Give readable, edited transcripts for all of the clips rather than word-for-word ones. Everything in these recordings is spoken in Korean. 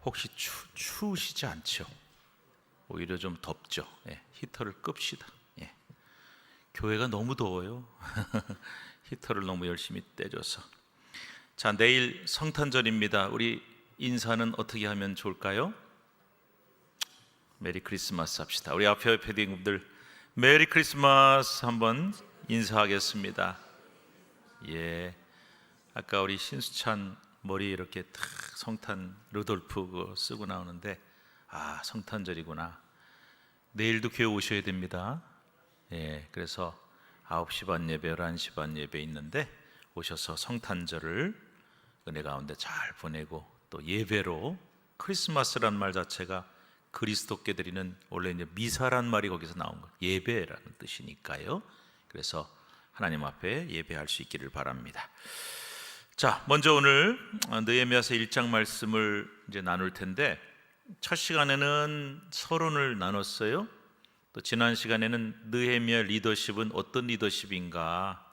혹시 추우시지 않죠? 오히려 좀 덥죠? 예, 히터를 끕시다. 예. 교회가 너무 더워요. 히터를 너무 열심히 떼줘서. 자, 내일 성탄절입니다. 우리 인사는 어떻게 하면 좋을까요? 메리 크리스마스 합시다. 우리 앞에 패딩분들 메리 크리스마스 한번 인사하겠습니다. 예. 아까 우리 신수찬 머리 이렇게 탁 성탄 루돌프 그거 쓰고 나오는데, 아, 성탄절이구나. 내일도 교회 오셔야 됩니다. 예. 그래서 9시 반 예배, 11시 반 예배 있는데 오셔서 성탄절을 은혜 가운데 잘 보내고, 또 예배로, 크리스마스란 말 자체가 그리스도께 드리는 원래 이제 미사란 말이 거기서 나온 거, 예배라는 뜻이니까요. 그래서 하나님 앞에 예배할 수 있기를 바랍니다. 자, 먼저 오늘 느헤미야서 1장 말씀을 이제 나눌 텐데, 첫 시간에는 서론을 나눴어요. 또 지난 시간에는 느헤미야 리더십은 어떤 리더십인가,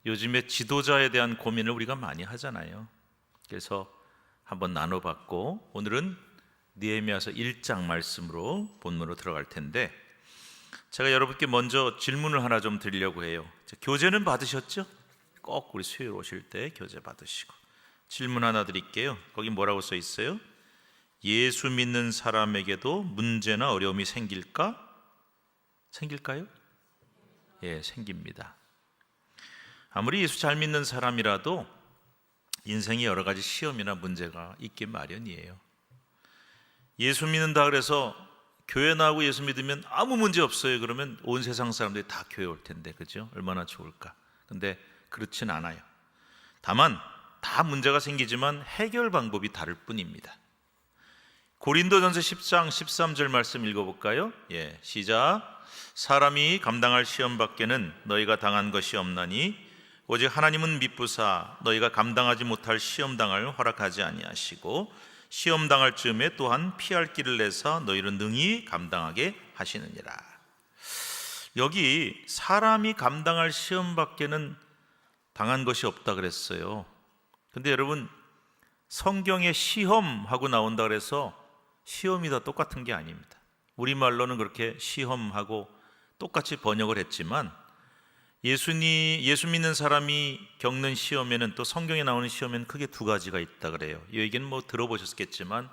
요즘에 지도자에 대한 고민을 우리가 많이 하잖아요. 그래서 한번 나눠봤고, 오늘은 느헤미야서 1장 말씀으로 본문으로 들어갈 텐데, 제가 여러분께 먼저 질문을 하나 좀 드리려고 해요. 교재는 받으셨죠? 꼭 우리 수요일 오실 때 교재 받으시고. 질문 하나 드릴게요. 거기 뭐라고 써 있어요? 예수 믿는 사람에게도 문제나 어려움이 생길까? 생길까요? 예, 생깁니다. 아무리 예수 잘 믿는 사람이라도 인생에 여러 가지 시험이나 문제가 있기 마련이에요. 예수 믿는다 그래서 교회 나오고 예수 믿으면 아무 문제 없어요. 그러면 온 세상 사람들이 다 교회 올 텐데, 그죠? 얼마나 좋을까? 근데 그렇진 않아요. 다만 다 문제가 생기지만 해결 방법이 다를 뿐입니다. 고린도전서 10장 13절 말씀 읽어볼까요? 예, 시작. 사람이 감당할 시험 밖에는 너희가 당한 것이 없나니 오직 하나님은 미쁘사 너희가 감당하지 못할 시험 당할 허락하지 아니하시고 시험 당할 즈음에 또한 피할 길을 내사 너희를 능히 감당하게 하시느니라. 여기 사람이 감당할 시험 밖에는 당한 것이 없다 그랬어요. 근데 여러분, 성경에 시험하고 나온다 그래서 시험이 다 똑같은 게 아닙니다. 우리말로는 그렇게 시험하고 똑같이 번역을 했지만, 예수 믿는 사람이 겪는 시험에는, 또 성경에 나오는 시험에는 크게 두 가지가 있다 그래요. 이 얘기는 뭐 들어보셨겠지만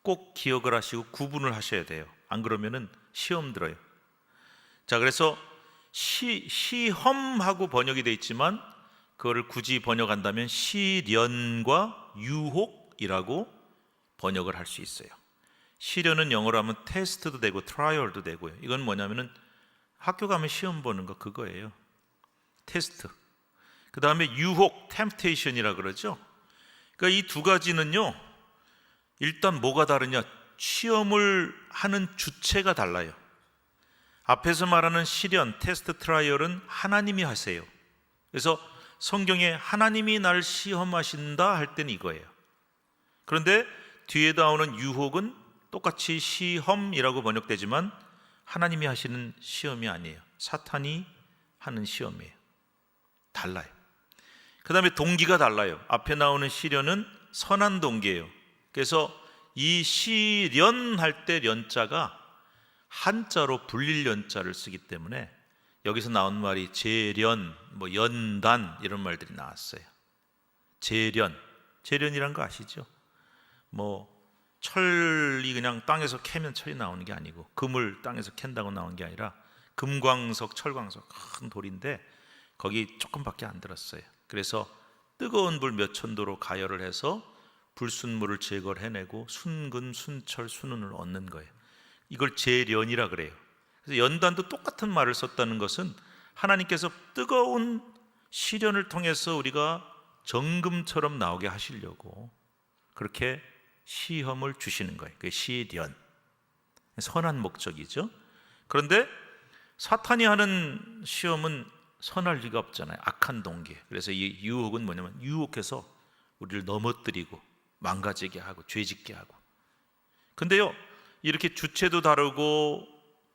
꼭 기억을 하시고 구분을 하셔야 돼요. 안 그러면은 시험 들어요. 자, 그래서 시험하고 번역이 돼 있지만 그거를 굳이 번역한다면 시련과 유혹이라고 번역을 할 수 있어요. 시련은 영어로 하면 테스트도 되고 트라이얼도 되고요. 이건 뭐냐면은 학교 가면 시험 보는 거, 그거예요. 테스트. 그 다음에 유혹, 템프테이션이라 그러죠. 그러니까 이 두 가지는요, 일단 뭐가 다르냐? 시험을 하는 주체가 달라요. 앞에서 말하는 시련, 테스트, 트라이얼은 하나님이 하세요. 그래서 성경에 하나님이 날 시험하신다 할 때는 이거예요. 그런데 뒤에 나오는 유혹은 똑같이 시험이라고 번역되지만 하나님이 하시는 시험이 아니에요. 사탄이 하는 시험이에요. 달라요. 그 다음에 동기가 달라요. 앞에 나오는 시련은 선한 동기예요. 그래서 이 시련할 때 련자가 한자로 불릴 연자를 쓰기 때문에 여기서 나온 말이 재련, 뭐 연단 이런 말들이 나왔어요. 재련이란 거 아시죠? 뭐 철이 그냥 땅에서 캐면 철이 나오는 게 아니고, 금을 땅에서 캔다고 나온 게 아니라 금광석, 철광석, 큰 돌인데 거기 조금밖에 안 들었어요. 그래서 뜨거운 불 몇 천도로 가열을 해서 불순물을 제거를 해내고 순금, 순철, 순운을 얻는 거예요. 이걸 재련이라 그래요. 그래서 연단도 똑같은 말을 썼다는 것은 하나님께서 뜨거운 시련을 통해서 우리가 정금처럼 나오게 하시려고 그렇게 시험을 주시는 거예요. 그게 시련, 선한 목적이죠. 그런데 사탄이 하는 시험은 선할 리가 없잖아요. 악한 동기. 그래서 이 유혹은 뭐냐면 유혹해서 우리를 넘어뜨리고 망가지게 하고 죄짓게 하고. 근데요, 이렇게 주체도 다르고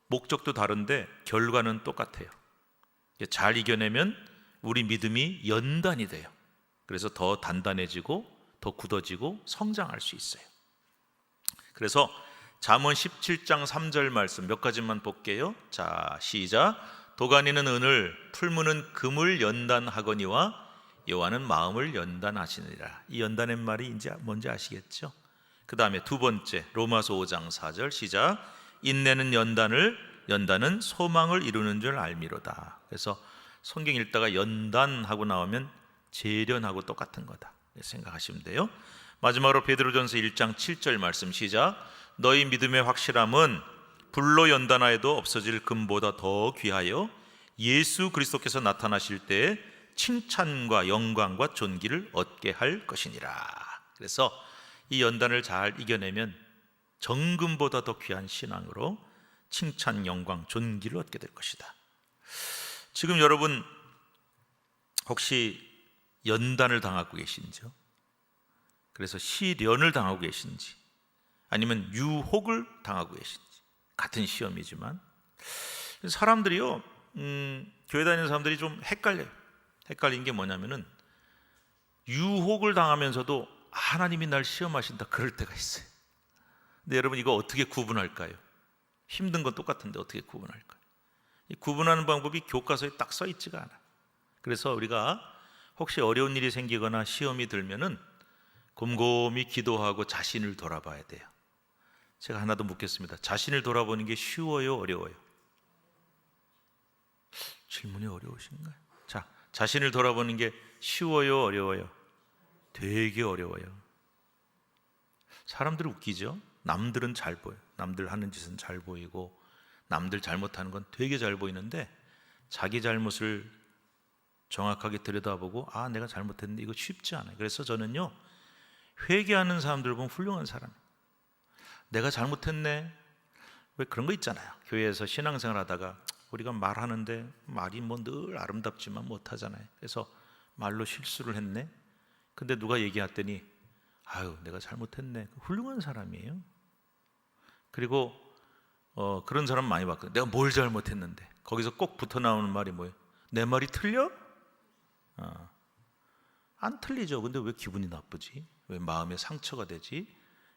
목적도 다른데 결과는 똑같아요. 잘 이겨내면 우리 믿음이 연단이 돼요. 그래서 더 단단해지고 더 굳어지고 성장할 수 있어요. 그래서 잠언 17장 3절 말씀 몇 가지만 볼게요. 자, 시작. 도가니는 은을, 풀무는 금을 연단하거니와 여호와는 마음을 연단하시느니라. 이 연단의 말이 이제 뭔지 아시겠죠? 그 다음에 두 번째 로마서 5장 4절 시작. 인내는 연단은 소망을 이루는 줄 알미로다. 그래서 성경 읽다가 연단하고 나오면 재련하고 똑같은 거다 생각하시면 돼요. 마지막으로 베드로전서 1장 7절 말씀 시작. 너희 믿음의 확실함은 불로 연단하여도 없어질 금보다 더 귀하여 예수 그리스도께서 나타나실 때 칭찬과 영광과 존귀를 얻게 할 것이니라. 그래서 이 연단을 잘 이겨내면 정금보다 더 귀한 신앙으로 칭찬, 영광, 존귀를 얻게 될 것이다. 지금 여러분 혹시 연단을 당하고 계신지요? 그래서 시련을 당하고 계신지 아니면 유혹을 당하고 계신지, 같은 시험이지만 사람들이요 교회 다니는 사람들이 좀 헷갈린 게 뭐냐면은 유혹을 당하면서도 하나님이 날 시험하신다 그럴 때가 있어요. 근데 여러분 이거 어떻게 구분할까요? 힘든 건 똑같은데 어떻게 구분할까요? 이 구분하는 방법이 교과서에 딱 써 있지가 않아요. 그래서 우리가 혹시 어려운 일이 생기거나 시험이 들면은 곰곰이 기도하고 자신을 돌아봐야 돼요. 제가 하나 더 묻겠습니다. 자신을 돌아보는 게 쉬워요, 어려워요? 질문이 어려우신가요? 자, 자신을 돌아보는 게 쉬워요, 어려워요? 되게 어려워요. 사람들은 웃기죠? 남들은 잘 보여요. 남들 하는 짓은 잘 보이고 남들 잘못하는 건 되게 잘 보이는데 자기 잘못을 정확하게 들여다보고 아 내가 잘못했는데 이거 쉽지 않아요. 그래서 저는요 회개하는 사람들 보면 훌륭한 사람, 내가 잘못했네. 왜 그런 거 있잖아요. 교회에서 신앙생활 하다가 우리가 말하는데 말이 뭐 늘 아름답지만 못하잖아요. 그래서 말로 실수를 했네. 근데 누가 얘기했더니 아유 내가 잘못했네. 훌륭한 사람이에요. 그리고 그런 사람 많이 봤거든요. 내가 뭘 잘못했는데 거기서 꼭 붙어 나오는 말이 뭐예요? 내 말이 틀려? 안 틀리죠. 근데 왜 기분이 나쁘지? 왜 마음에 상처가 되지?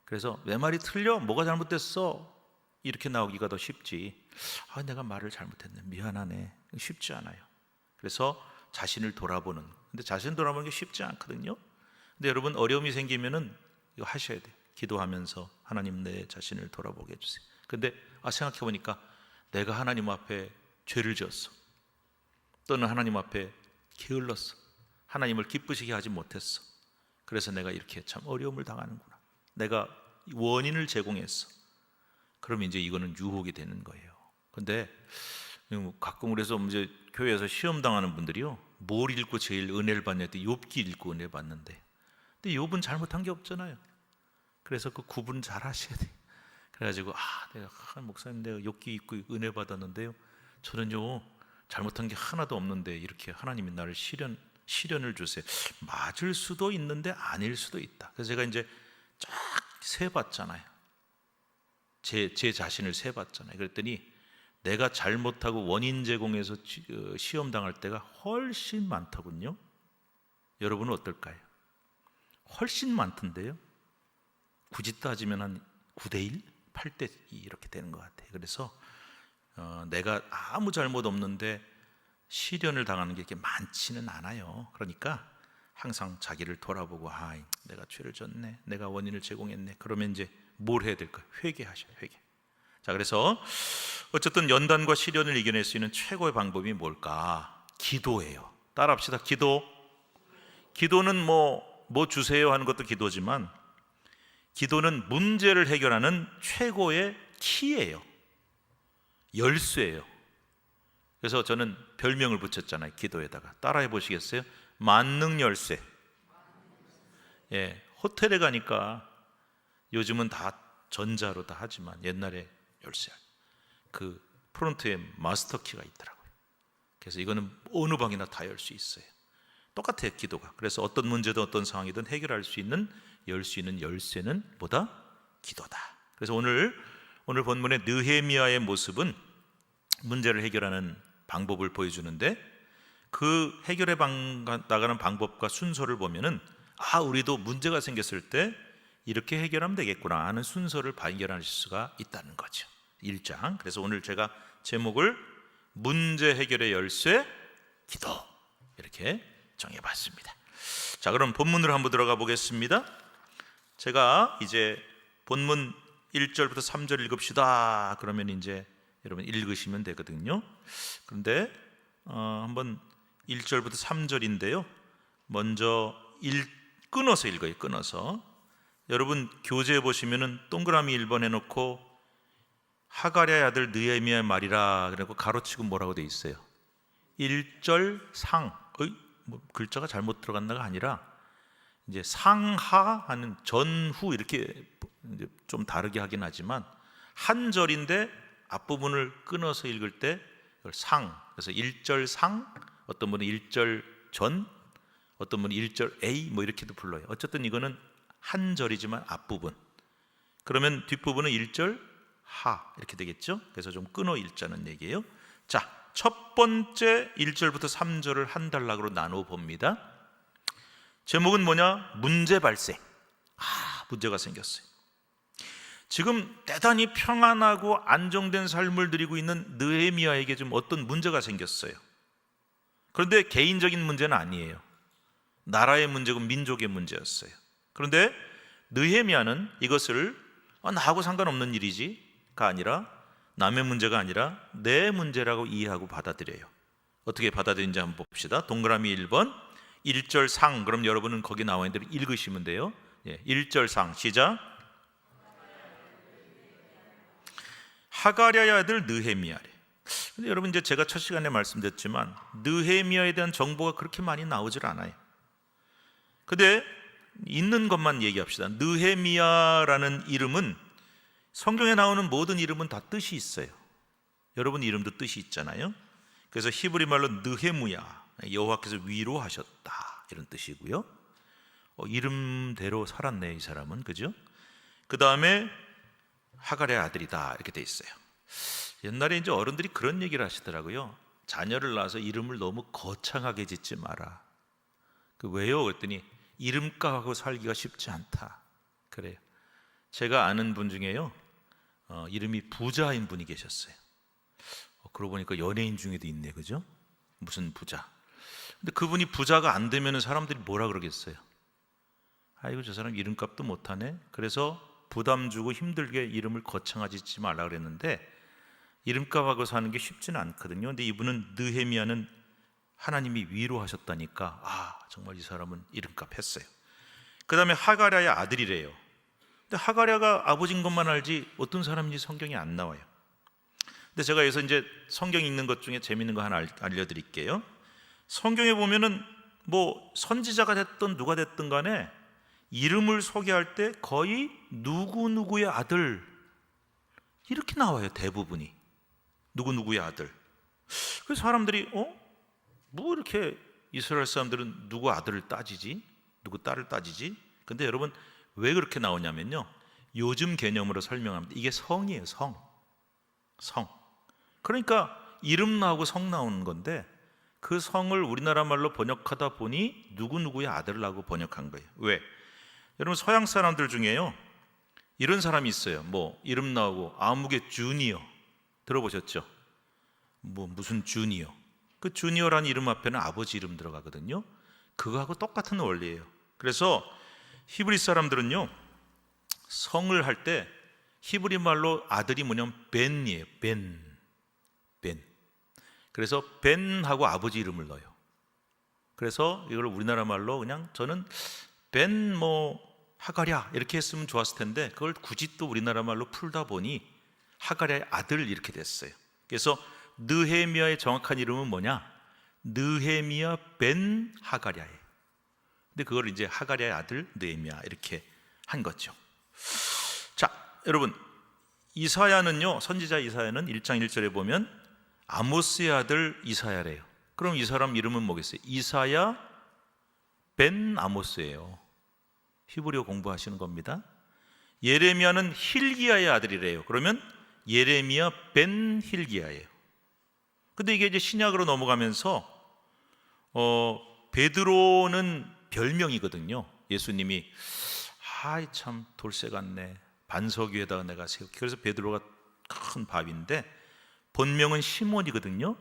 그래서 내 말이 틀려? 뭐가 잘못됐어? 이렇게 나오기가 더 쉽지. 아, 내가 말을 잘못했네. 미안하네. 쉽지 않아요. 그래서 자신을 돌아보는. 근데 자신을 돌아보는 게 쉽지 않거든요. 근데 여러분 어려움이 생기면은 이거 하셔야 돼요. 기도하면서 하나님 내 자신을 돌아보게 해주세요. 근데 생각해 보니까 내가 하나님 앞에 죄를 지었어. 또는 하나님 앞에 게을렀어. 하나님을 기쁘시게 하지 못했어. 그래서 내가 이렇게 참 어려움을 당하는구나. 내가 원인을 제공했어. 그럼 이제 이거는 유혹이 되는 거예요. 근데 가끔 그래서 이제 교회에서 시험 당하는 분들이요, 뭘 읽고 제일 은혜를 받냐 했더니 욥기 읽고 은혜 받는데, 근데 욥은 잘못한 게 없잖아요. 그래서 그 구분 잘 하셔야 돼요. 그래가지고 내가 목사님 내가 욥기 읽고 은혜 받았는데요, 저는요 잘못한 게 하나도 없는데 이렇게 하나님이 나를 시련을 주세요. 맞을 수도 있는데 아닐 수도 있다. 그래서 제가 이제 쫙 세봤잖아요. 제 자신을 세봤잖아요. 그랬더니 내가 잘못하고 원인 제공해서 시험 당할 때가 훨씬 많더군요. 여러분은 어떨까요? 훨씬 많던데요. 굳이 따지면 한 9대1, 8대2 이렇게 되는 것 같아요. 그래서 내가 아무 잘못 없는데 시련을 당하는 게 이렇게 많지는 않아요. 그러니까 항상 자기를 돌아보고 내가 죄를 졌네, 내가 원인을 제공했네. 그러면 이제 뭘 해야 될까요? 회개하셔요. 회개. 자, 그래서 어쨌든 연단과 시련을 이겨낼 수 있는 최고의 방법이 뭘까? 기도예요. 따라합시다. 기도는 뭐 주세요 하는 것도 기도지만 기도는 문제를 해결하는 최고의 키예요. 열쇠예요. 그래서 저는 별명을 붙였잖아요. 기도에다가. 따라해 보시겠어요? 만능 열쇠. 예, 호텔에 가니까 요즘은 다 전자로 다 하지만 옛날에 열쇠, 그 프론트에 마스터 키가 있더라고요. 그래서 이거는 어느 방이나 다 열 수 있어요. 똑같아요, 기도가. 그래서 어떤 문제든 어떤 상황이든 해결할 수 있는, 열 수 있는 열쇠는 뭐다? 기도다. 그래서 오늘 본문의 느헤미야의 모습은 문제를 해결하는 방법을 보여주는데, 그 해결해 나가는 방법과 순서를 보면은 우리도 문제가 생겼을 때 이렇게 해결하면 되겠구나 하는 순서를 발견하실 수가 있다는 거죠. 1장. 그래서 오늘 제가 제목을 문제 해결의 열쇠 기도 이렇게 정해봤습니다. 자, 그럼 본문으로 한번 들어가 보겠습니다. 제가 이제 본문 1절부터 3절 읽읍시다. 그러면 이제 여러분 읽으시면 되거든요. 그런데 한번 1절부터 3절인데요. 먼저 끊어서 읽어요. 끊어서. 여러분 교재에 보시면은 동그라미 1번 해놓고 하가랴의 아들 느헤미야의 말이라 그래고 가로치고 뭐라고 돼 있어요. 1절 상. 뭐 글자가 잘못 들어갔나가 아니라 이제 상하하는 전후 이렇게 이제 좀 다르게 하긴 하지만 한 절인데 앞부분을 끊어서 읽을 때 상. 그래서 1절 상, 어떤 분은 1절 전, 어떤 분은 1절 A 뭐 이렇게도 불러요. 어쨌든 이거는 한 절이지만 앞부분. 그러면 뒷부분은 1절 하 이렇게 되겠죠. 그래서 좀 끊어 읽자는 얘기예요. 자, 첫 번째 1절부터 3절을 한 단락으로 나누어 봅니다. 제목은 뭐냐? 문제 발생. 문제가 생겼어요. 지금 대단히 평안하고 안정된 삶을 누리고 있는 느헤미야에게 좀 어떤 문제가 생겼어요. 그런데 개인적인 문제는 아니에요. 나라의 문제고 민족의 문제였어요. 그런데 느헤미야는 이것을 나하고 상관없는 일이지가 아니라 남의 문제가 아니라 내 문제라고 이해하고 받아들여요. 어떻게 받아들인지 한번 봅시다. 동그라미 1번 1절 상. 그럼 여러분은 거기 나와 있는 대로 읽으시면 돼요. 1절 상 시작. 하가랴의 아들 느헤미야래. 근데 여러분 이제 제가 첫 시간에 말씀드렸지만 느헤미야에 대한 정보가 그렇게 많이 나오질 않아요. 근데 있는 것만 얘기합시다. 느헤미야라는 이름은 성경에 나오는 모든 이름은 다 뜻이 있어요. 여러분 이름도 뜻이 있잖아요. 그래서 히브리 말로 느헤무야, 여호와께서 위로하셨다 이런 뜻이고요. 이름대로 살았네 이 사람은, 그죠? 그 다음에 하갈의 아들이다 이렇게 돼 있어요. 옛날에 이제 어른들이 그런 얘기를 하시더라고요. 자녀를 낳아서 이름을 너무 거창하게 짓지 마라. 왜요? 그랬더니 이름값하고 살기가 쉽지 않다. 그래요. 제가 아는 분 중에요, 이름이 부자인 분이 계셨어요. 그러고 보니까 연예인 중에도 있네, 그죠? 무슨 부자. 근데 그분이 부자가 안 되면 사람들이 뭐라 그러겠어요? 아이고 저 사람 이름값도 못하네. 그래서 부담 주고 힘들게 이름을 거창하게 짓지 말라 그랬는데 이름값하고 사는 게 쉽지는 않거든요. 근데 이분은 느헤미야는 하나님이 위로하셨다니까 정말 이 사람은 이름값 했어요. 그 다음에 하가랴의 아들이래요. 근데 하가랴가 아버지인 것만 알지 어떤 사람인지 성경이 안 나와요. 근데 제가 여기서 이제 성경 읽는 것 중에 재밌는 거 하나 알려드릴게요. 성경에 보면은 뭐 선지자가 됐든 누가 됐든 간에 이름을 소개할 때 거의 누구누구의 아들 이렇게 나와요. 대부분이 누구누구의 아들. 그래서 사람들이 뭐 이렇게 이스라엘 사람들은 누구 아들을 따지지? 누구 딸을 따지지? 근데 여러분 왜 그렇게 나오냐면요, 요즘 개념으로 설명합니다. 이게 성이에요. 성. 그러니까 이름 나오고 성 나오는 건데 그 성을 우리나라 말로 번역하다 보니 누구누구의 아들라고 번역한 거예요. 왜? 여러분 서양 사람들 중에요 이런 사람이 있어요. 뭐 이름 나오고 아무개 주니어 들어보셨죠? 뭐 무슨 주니어. 그 주니어라는 이름 앞에는 아버지 이름 들어가거든요. 그거하고 똑같은 원리예요. 그래서 히브리 사람들은요 성을 할 때 히브리 말로 아들이 뭐냐면 벤이에요. 벤. 그래서 벤하고 아버지 이름을 넣어요. 그래서 이걸 우리나라 말로 그냥 저는 벤 뭐 하가랴 이렇게 했으면 좋았을 텐데 그걸 굳이 또 우리나라 말로 풀다 보니 하가랴의 아들 이렇게 됐어요. 그래서 느헤미야의 정확한 이름은 뭐냐? 느헤미야 벤 하가랴예요. 근데 그걸 이제 하가랴의 아들 느헤미야 이렇게 한 거죠. 자, 여러분 이사야는요, 선지자 이사야는 1장 1절에 보면 아모스의 아들 이사야래요. 그럼 이 사람 이름은 뭐겠어요? 이사야 벤 아모스예요. 히브리어 공부하시는 겁니다. 예레미야는 힐기야의 아들이래요. 그러면 예레미야 벤 힐기야예요. 근데 이게 이제 신약으로 넘어가면서 베드로는 별명이거든요. 예수님이 아이 참 돌쇠 같네. 반석 위에다가 내가 세울게. 그래서 베드로가 큰 밥인데 본명은 시몬이거든요.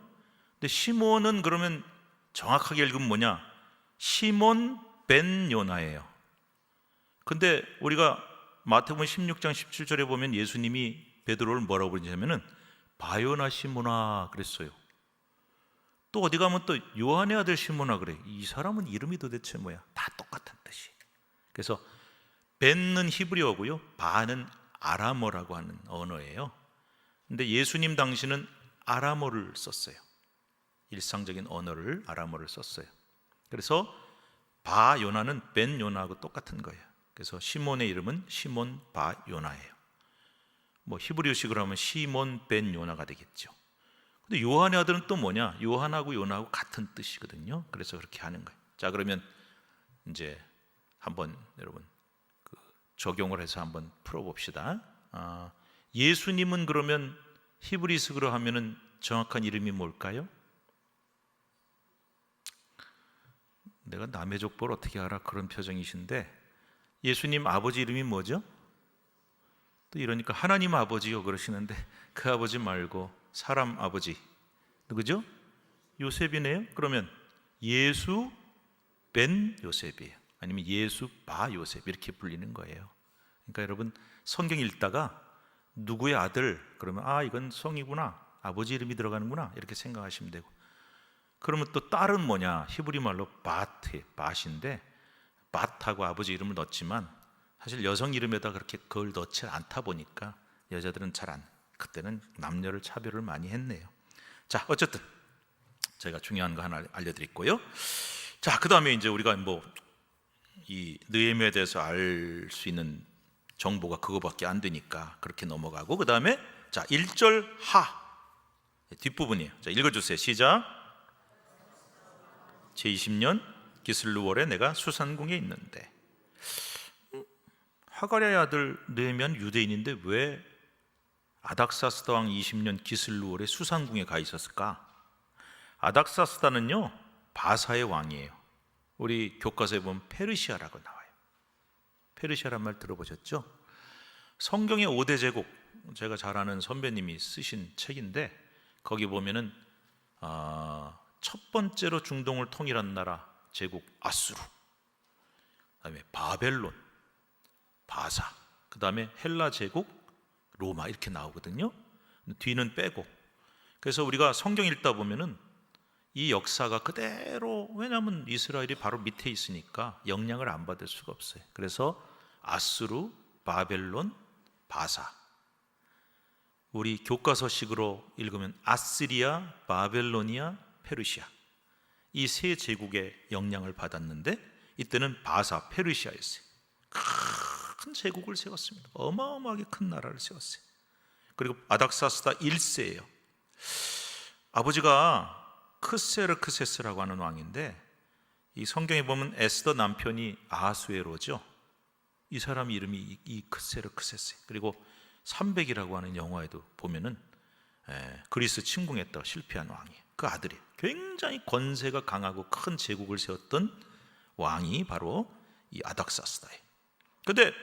근데 시몬은 그러면 정확하게 읽으면 뭐냐? 시몬 벤 요나예요. 근데 우리가 마태복음 16장 17절에 보면 예수님이 베드로를 뭐라고 부르냐면은 바요나 시몬아 그랬어요. 또 어디 가면 또 요한의 아들 시몬아 그래. 이 사람은 이름이 도대체 뭐야? 다 똑같은 뜻이. 그래서 벤은 히브리어고요, 바는 아람어라고 하는 언어예요. 근데 예수님 당시는 아람어를 썼어요. 일상적인 언어를, 아람어를 썼어요. 그래서 바 요나는 벤 요나하고 똑같은 거예요. 그래서 시몬의 이름은 시몬 바 요나예요. 뭐 히브리어식으로 하면 시몬 벤 요나가 되겠죠. 근데 요한의 아들은 또 뭐냐? 요한하고 요나하고 같은 뜻이거든요. 그래서 그렇게 하는 거예요. 자, 그러면 이제 한번 여러분 적용을 해서 한번 풀어봅시다. 예수님은 그러면 히브리식으로 하면은 정확한 이름이 뭘까요? 내가 남의 족보를 어떻게 알아? 그런 표정이신데 예수님 아버지 이름이 뭐죠? 또 이러니까 하나님 아버지요 그러시는데 그 아버지 말고 사람 아버지 누구죠? 요셉이네요. 그러면 예수 벤 요셉이에요. 아니면 예수 바 요셉 이렇게 불리는 거예요. 그러니까 여러분 성경 읽다가 누구의 아들 그러면 이건 성이구나, 아버지 이름이 들어가는구나 이렇게 생각하시면 되고, 그러면 또 딸은 뭐냐? 히브리 말로 밧인데 밧하고 아버지 이름을 넣었지만 사실 여성 이름에다 그렇게 그걸 넣지 않다 보니까 여자들은 그때는 남녀를 차별을 많이 했네요. 자, 어쨌든 제가 중요한 거 하나 알려드렸고요. 자, 그 다음에 이제 우리가 이 느헤미야에 대해서 알 수 있는 정보가 그거밖에 안 되니까 그렇게 넘어가고, 그 다음에 자 1절 하 뒷부분이에요. 자, 읽어주세요. 시작. 제20년 기슬루월에 내가 수산궁에 있는데. 하가랴의 아들 느헤미야는 유대인인데 왜 아닥사스다 왕 20년 기슬루월에 수산궁에 가 있었을까? 아닥사스다는요 바사의 왕이에요. 우리 교과서에 보면 페르시아라고 나와요. 페르시아란 말 들어보셨죠? 성경의 5대 제국, 제가 잘 아는 선배님이 쓰신 책인데 거기 보면은 첫 번째로 중동을 통일한 나라 제국 아수르, 그다음에 바벨론, 바사, 그다음에 헬라 제국 로마 이렇게 나오거든요. 뒤는 빼고. 그래서 우리가 성경 읽다 보면은 이 역사가 그대로, 왜냐하면 이스라엘이 바로 밑에 있으니까 영향을 안 받을 수가 없어요. 그래서 아수르, 바벨론, 바사. 우리 교과서식으로 읽으면 아시리아, 바벨로니아, 페르시아, 이 세 제국의 영향을 받았는데 이때는 바사, 페르시아였어요. 큰 제국을 세웠습니다. 어마어마하게 큰 나라를 세웠어요. 그리고 아닥사스다 1세예요. 아버지가 크세르크세스라고 하는 왕인데 이 성경에 보면 에스더 남편이 아하수에로죠. 이 사람 이름이 이 크세르크세스. 그리고 300이라고 하는 영화에도 보면은 그리스 침공했다가 실패한 왕이에요. 그 아들이 굉장히 권세가 강하고 큰 제국을 세웠던 왕이 바로 이 아닥사스다예요. 근데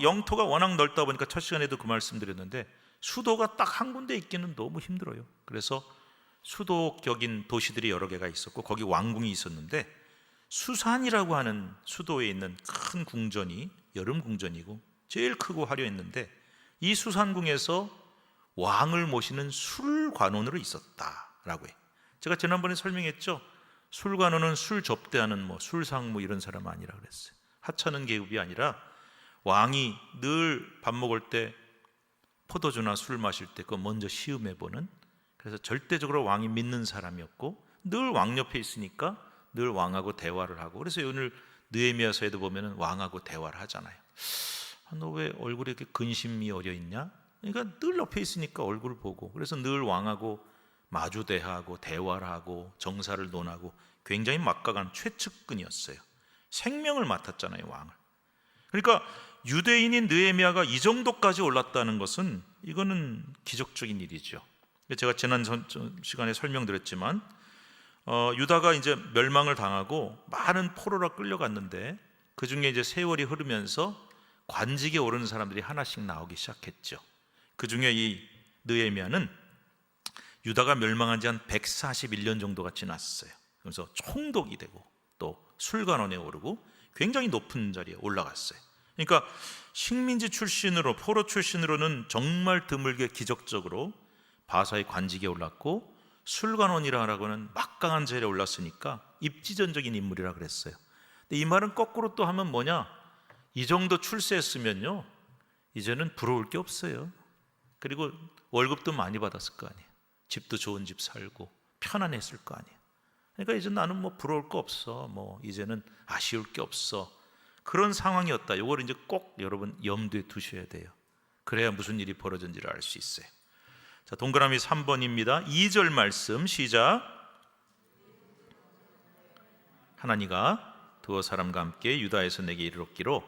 영토가 워낙 넓다 보니까 첫 시간에도 그 말씀드렸는데 수도가 딱 한 군데 있기는 너무 힘들어요. 그래서 수도격인 도시들이 여러 개가 있었고 거기 왕궁이 있었는데 수산이라고 하는 수도에 있는 큰 궁전이 여름 궁전이고 제일 크고 화려했는데 이 수산궁에서 왕을 모시는 술관원으로 있었다라고 해요. 제가 지난번에 설명했죠. 술관원은 술 접대하는 술상무 이런 사람 아니라 그랬어요. 하찮은 계급이 아니라 왕이 늘 밥 먹을 때 포도주나 술 마실 때 그거 먼저 시음해보는, 그래서 절대적으로 왕이 믿는 사람이었고 늘 왕 옆에 있으니까 늘 왕하고 대화를 하고, 그래서 오늘 느헤미야서에도 보면은 왕하고 대화를 하잖아요. 너 왜 얼굴에 이렇게 근심이 어려 있냐? 그러니까 늘 옆에 있으니까 얼굴을 보고, 그래서 늘 왕하고 마주대하고 대화를 하고 정사를 논하고 굉장히 막강한 최측근이었어요. 생명을 맡았잖아요, 왕을. 그러니까 유대인인 느헤미야가 이 정도까지 올랐다는 것은 이거는 기적적인 일이죠. 제가 지난 시간에 설명드렸지만 유다가 이제 멸망을 당하고 많은 포로로 끌려갔는데 그 중에 이제 세월이 흐르면서 관직에 오르는 사람들이 하나씩 나오기 시작했죠. 그 중에 이 느헤미야는 유다가 멸망한 지 한 141년 정도가 지났어요. 그래서 총독이 되고 또 술관원에 오르고 굉장히 높은 자리에 올라갔어요. 그러니까 식민지 출신으로, 포로 출신으로는 정말 드물게 기적적으로 바사의 관직에 올랐고, 술관원이라고 하는 막강한 자리에 올랐으니까 입지전적인 인물이라 그랬어요. 근데 이 말은 거꾸로 또 하면 뭐냐, 이 정도 출세했으면요 이제는 부러울 게 없어요. 그리고 월급도 많이 받았을 거 아니에요. 집도 좋은 집 살고 편안했을 거 아니에요. 그러니까 이제 나는 뭐 부러울 거 없어, 뭐 이제는 아쉬울 게 없어, 그런 상황이었다. 이걸 이제 꼭 여러분 염두에 두셔야 돼요. 그래야 무슨 일이 벌어진지를 알 수 있어요. 자, 동그라미 3번입니다. 2절 말씀 시작. 하나니가 두어 사람과 함께 유다에서 내게 이르렀기로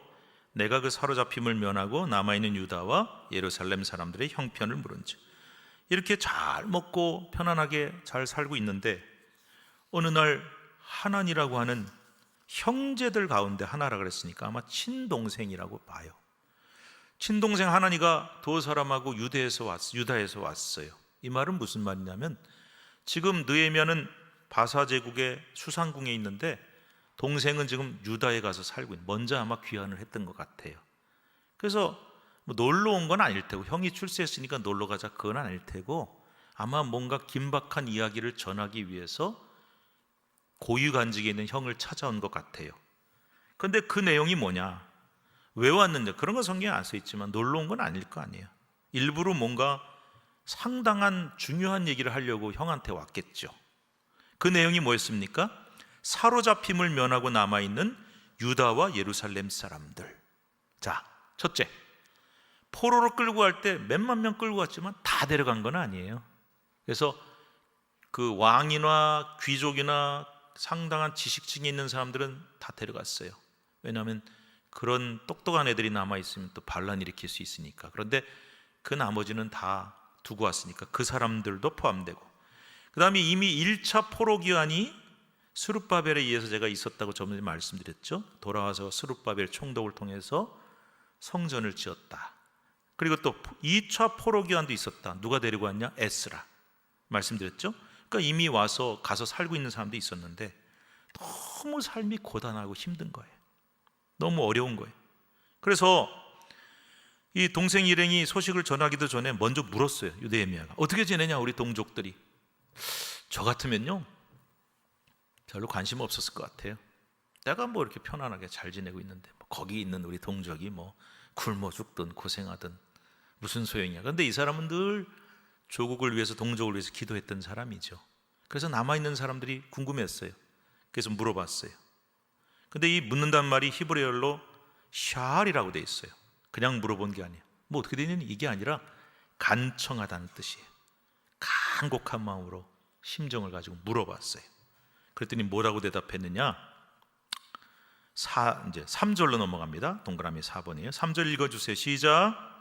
내가 그 사로잡힘을 면하고 남아있는 유다와 예루살렘 사람들의 형편을 물은즉. 이렇게 잘 먹고 편안하게 잘 살고 있는데 어느 날 하난이라고 하는 형제들 가운데 하나라 그랬으니까 아마 친동생이라고 봐요. 친동생 하나니가 두어 사람하고 유다에서 왔어요. 이 말은 무슨 말이냐면, 지금 느헤미야는 바사 제국의 수상궁에 있는데 동생은 지금 유다에 가서 살고 있는, 먼저 아마 귀환을 했던 것 같아요. 그래서 뭐 놀러 온 건 아닐 테고, 형이 출세했으니까 놀러 가자 그건 아닐 테고, 아마 뭔가 긴박한 이야기를 전하기 위해서 고유관직에 있는 형을 찾아온 것 같아요. 그런데 그 내용이 뭐냐, 왜 왔는데, 그런 건 성경에 안 써 있지만 놀러 온 건 아닐 거 아니에요. 일부러 뭔가 상당한 중요한 얘기를 하려고 형한테 왔겠죠. 그 내용이 뭐였습니까? 사로잡힘을 면하고 남아있는 유다와 예루살렘 사람들. 자, 첫째, 포로로 끌고 갈 때 몇만 명 끌고 갔지만 다 데려간 건 아니에요. 그래서 그 왕이나 귀족이나 상당한 지식층에 있는 사람들은 다 데려갔어요. 왜냐하면 그런 똑똑한 애들이 남아있으면 또 반란 일으킬 수 있으니까. 그런데 그 나머지는 다 두고 왔으니까 그 사람들도 포함되고, 그 다음에 이미 1차 포로 기환이 스룹바벨에 의해서 제가 있었다고 저번에 말씀드렸죠. 돌아와서 스룹바벨 총독을 통해서 성전을 지었다. 그리고 또 2차 포로 기환도 있었다. 누가 데리고 왔냐? 에스라. 말씀드렸죠. 그러니까 이미 와서 가서 살고 있는 사람도 있었는데 너무 삶이 고단하고 힘든 거예요. 너무 어려운 거예요. 그래서 이 동생 일행이 소식을 전하기도 전에 먼저 물었어요. 느헤미야가 어떻게 지내냐 우리 동족들이. 저 같으면요 별로 관심 없었을 것 같아요. 내가 뭐 이렇게 편안하게 잘 지내고 있는데 뭐 거기 있는 우리 동족이 뭐 굶어 죽든 고생하든 무슨 소용이야. 그런데 이 사람은 늘 조국을 위해서, 동족을 위해서 기도했던 사람이죠. 그래서 남아있는 사람들이 궁금했어요. 그래서 물어봤어요. 근데 이 묻는단 말이 히브리어로 샤알이라고 돼 있어요. 그냥 물어본 게 아니에요. 뭐 어떻게 되느니 이게 아니라 간청하다는 뜻이에요. 간곡한 마음으로 심정을 가지고 물어봤어요. 그랬더니 뭐라고 대답했느냐? 이제 3절로 넘어갑니다. 동그라미 4번이에요. 3절 읽어주세요. 시작.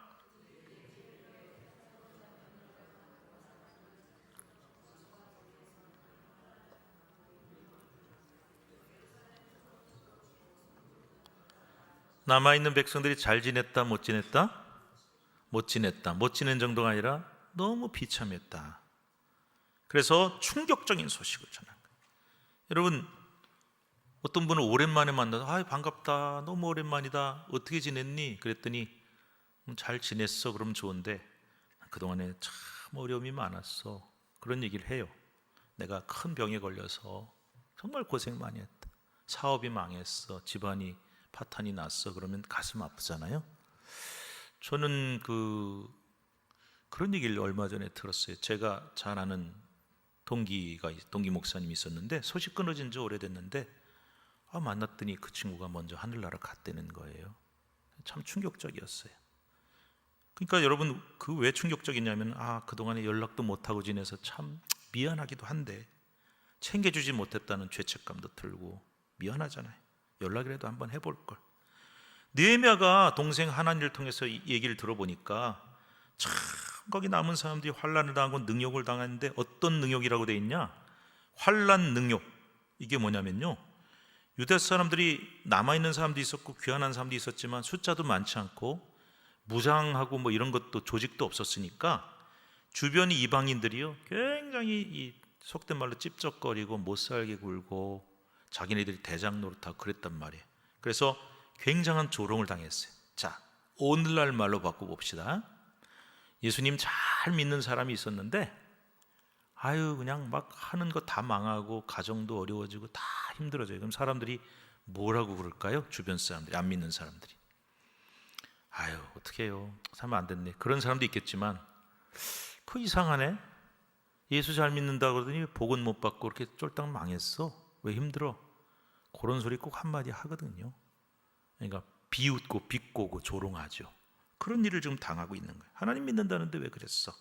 남아있는 백성들이 잘 지냈다, 못 지냈다? 못 지냈다. 못 지낸 정도가 아니라 너무 비참했다. 그래서 충격적인 소식을 전한 거예요. 여러분, 어떤 분은 오랜만에 만나서 아, 반갑다, 너무 오랜만이다, 어떻게 지냈니? 그랬더니 잘 지냈어. 그러면 좋은데 그동안에 참 어려움이 많았어. 그런 얘기를 해요. 내가 큰 병에 걸려서 정말 고생 많이 했다. 사업이 망했어. 집안이 파탄이 났어. 그러면 가슴 아프잖아요. 저는 그런 얘기를 얼마 전에 들었어요. 제가 잘 아는 동기 목사님이 있었는데 소식 끊어진 지 오래됐는데 만났더니 그 친구가 먼저 하늘나라 갔다는 거예요. 참 충격적이었어요. 그러니까 여러분, 그 왜 충격적이냐면 그동안에 연락도 못하고 지내서 참 미안하기도 한데 챙겨주지 못했다는 죄책감도 들고 미안하잖아요. 연락이라도 한번 해볼 걸. 느헤미야가 동생 하나님을 통해서 이 얘기를 들어보니까 참 거기 남은 사람들이 환난을 당하고 능욕을 당했는데 어떤 능욕이라고 돼 있냐? 환난 능욕. 이게 뭐냐면요, 유대 사람들이 남아있는 사람도 있었고 귀환한 사람도 있었지만 숫자도 많지 않고 무장하고 뭐 이런 것도 조직도 없었으니까 주변 이방인들이요 굉장히 이 속된 말로 찝쩍거리고 못살게 굴고 자기네들이 대장 노릇하고 그랬단 말이에요. 그래서 굉장한 조롱을 당했어요. 자, 오늘날 말로 바꿔봅시다. 예수님 잘 믿는 사람이 있었는데 아유 그냥 막 하는 거 다 망하고 가정도 어려워지고 다 힘들어져요. 그럼 사람들이 뭐라고 그럴까요? 주변 사람들이, 안 믿는 사람들이. 아유 어떻게 해요, 살면 안 됐네. 그런 사람도 있겠지만 그 이상하네, 예수 잘 믿는다 그러더니 복은 못 받고 그렇게 쫄딱 망했어, 왜 힘들어? 그런 소리 꼭 한마디 하거든요. 그러니까 비웃고 비꼬고 조롱하죠. 그런 일을 지금 당하고 있는 거예요. 하나님 믿는다는데 왜 그랬어?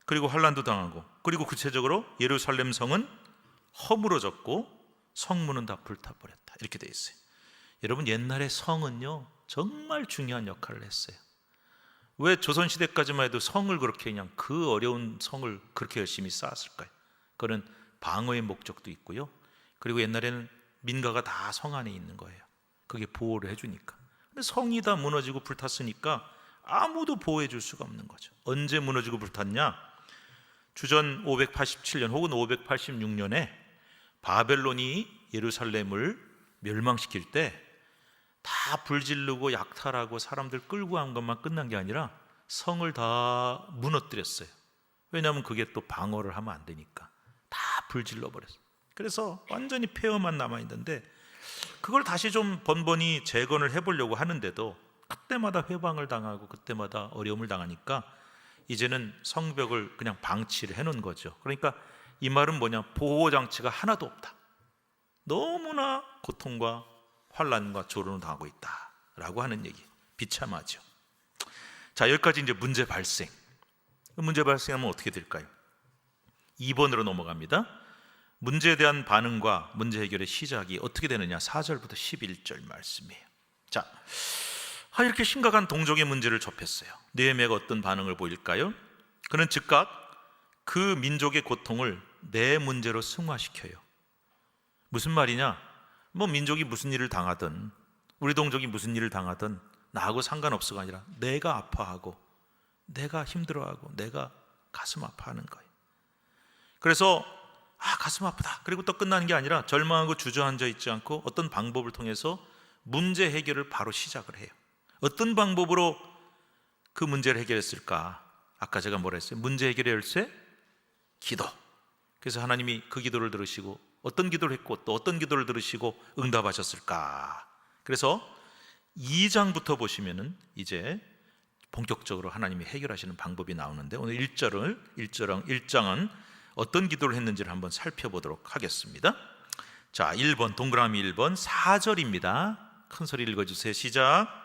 그리고 환난도 당하고, 그리고 구체적으로 예루살렘 성은 허물어졌고 성문은 다 불타버렸다, 이렇게 돼 있어요. 여러분, 옛날에 성은요 정말 중요한 역할을 했어요. 왜 조선시대까지만 해도 성을 그렇게, 그냥 그 어려운 성을 그렇게 열심히 쌓았을까요? 그거는 방어의 목적도 있고요, 그리고 옛날에는 민가가 다 성 안에 있는 거예요. 그게 보호를 해주니까. 근데 성이 다 무너지고 불탔으니까 아무도 보호해 줄 수가 없는 거죠. 언제 무너지고 불탔냐? 주전 587년 혹은 586년에 바벨론이 예루살렘을 멸망시킬 때 다 불지르고 약탈하고 사람들 끌고 간 것만 끝난 게 아니라 성을 다 무너뜨렸어요. 왜냐하면 그게 또 방어를 하면 안 되니까 다 불질러 버렸어요. 그래서 완전히 폐허만 남아있는데, 그걸 다시 좀 번번이 재건을 해보려고 하는데도 그때마다 회방을 당하고 그때마다 어려움을 당하니까 이제는 성벽을 그냥 방치를 해놓은 거죠. 그러니까 이 말은 뭐냐, 보호장치가 하나도 없다, 너무나 고통과 환난과 조롱을 당하고 있다라고 하는 얘기, 비참하죠. 자, 여기까지 이제 문제 발생. 문제 발생하면 어떻게 될까요? 2번으로 넘어갑니다. 문제에 대한 반응과 문제 해결의 시작이 어떻게 되느냐, 4절부터 11절 말씀이에요. 자, 이렇게 심각한 동족의 문제를 접했어요. 느헤미야가 어떤 반응을 보일까요? 그는 즉각 그 민족의 고통을 내 문제로 승화시켜요. 무슨 말이냐? 뭐 민족이 무슨 일을 당하든, 우리 동족이 무슨 일을 당하든 나하고 상관없어가 아니라 내가 아파하고 내가 힘들어하고 내가 가슴 아파하는 거예요. 그래서 가슴 아프다, 그리고 또 끝나는 게 아니라 절망하고 주저앉아 있지 않고 어떤 방법을 통해서 문제 해결을 바로 시작을 해요. 어떤 방법으로 그 문제를 해결했을까? 아까 제가 뭐라 했어요? 문제 해결의 열쇠? 기도. 그래서 하나님이 그 기도를 들으시고 어떤 기도를 했고 또 어떤 기도를 들으시고 응답하셨을까? 그래서 2장부터 보시면은 이제 본격적으로 하나님이 해결하시는 방법이 나오는데, 오늘 1장은 어떤 기도를 했는지를 한번 살펴보도록 하겠습니다. 자, 1번, 동그라미 1번 4절입니다. 큰 소리 읽어주세요. 시작.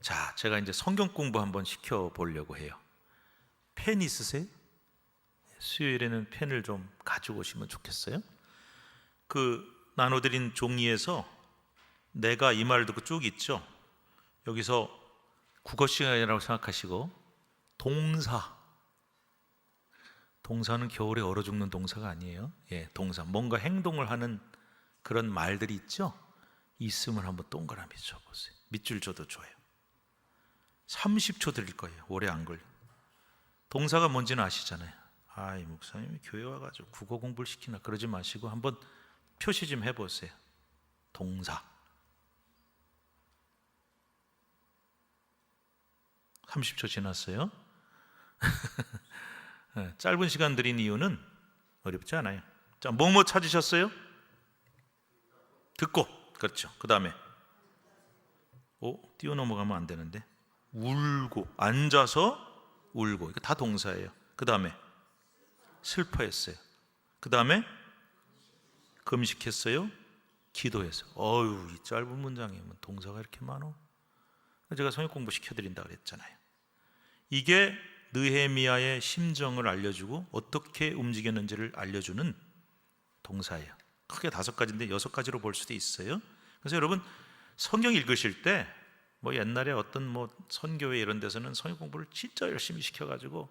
자, 제가 이제 성경 공부 한번 시켜보려고 해요. 펜 있으세요? 수요일에는 펜을 좀 가지고 오시면 좋겠어요. 그 나눠드린 종이에서 내가 이 말을 듣고 쭉 있죠. 여기서 국어 시간이라고 생각하시고 동사는 겨울에 얼어 죽는 동사가 아니에요. 동사, 뭔가 행동을 하는 그런 말들이 있죠. 있으면 한번 동그라미 쳐보세요. 밑줄 줘도 좋아요. 30초 드릴 거예요. 오래 안 걸려. 동사가 뭔지는 아시잖아요. 이 목사님이 교회 와가지고 국어 공부를 시키나 그러지 마시고 한번 표시 좀 해보세요. 동사. 30초 지났어요. 짧은 시간 드린 이유는 어렵지 않아요. 자, 뭐뭐 찾으셨어요? 듣고, 그렇죠. 그 다음에 뛰어넘어가면 안 되는데, 울고, 앉아서 울고, 이거 다 동사예요. 그 다음에 슬퍼했어요. 그 다음에 금식했어요. 기도했어요. 이 짧은 문장에 뭐 동사가 이렇게 많어? 제가 성역 공부 시켜드린다 그랬잖아요. 이게 느헤미야의 심정을 알려주고 어떻게 움직였는지를 알려주는 동사예요. 크게 5가지인데 6가지로 볼 수도 있어요. 그래서 여러분 성경 읽으실 때 뭐 옛날에 어떤 뭐 선교회 이런 데서는 성경 공부를 진짜 열심히 시켜가지고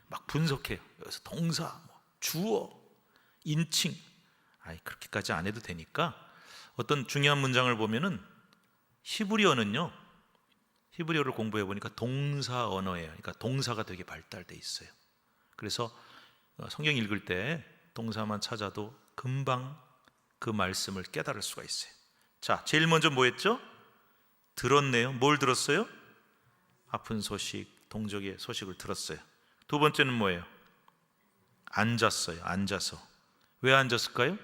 막 분석해요. 여기서 동사, 뭐 주어, 인칭, 그렇게까지 안 해도 되니까 어떤 중요한 문장을 보면은 히브리어는요, 히브리어를 공부해 보니까 동사 언어예요. 그러니까 동사가 되게 발달돼 있어요. 그래서 성경 읽을 때 동사만 찾아도 금방 그 말씀을 깨달을 수가 있어요. 자, 제일 먼저 뭐 했죠? 들었네요. 뭘 들었어요? 아픈 소식, 동족의 소식을 들었어요. 두 번째는 뭐예요? 앉았어요. 앉아서. 왜 앉았을까요?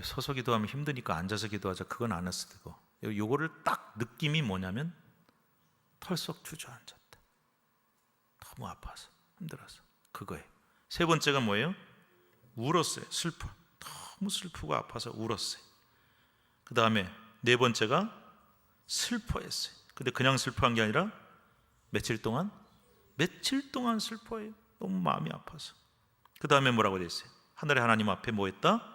서서 기도하면 힘드니까 앉아서 기도하자. 그건 안 했을 테고, 요거를 딱 느낌이 뭐냐면 털썩 주저앉았다. 너무 아파서, 힘들어서. 그거예요. 세 번째가 뭐예요? 울었어요. 슬퍼. 너무 슬프고 아파서 울었어요. 그 다음에 네 번째가 슬퍼했어요. 근데 그냥 슬퍼한 게 아니라 며칠 동안 슬퍼해요. 너무 마음이 아파서. 그 다음에 뭐라고 되어 있어요? 하늘의 하나님 앞에 뭐 했다?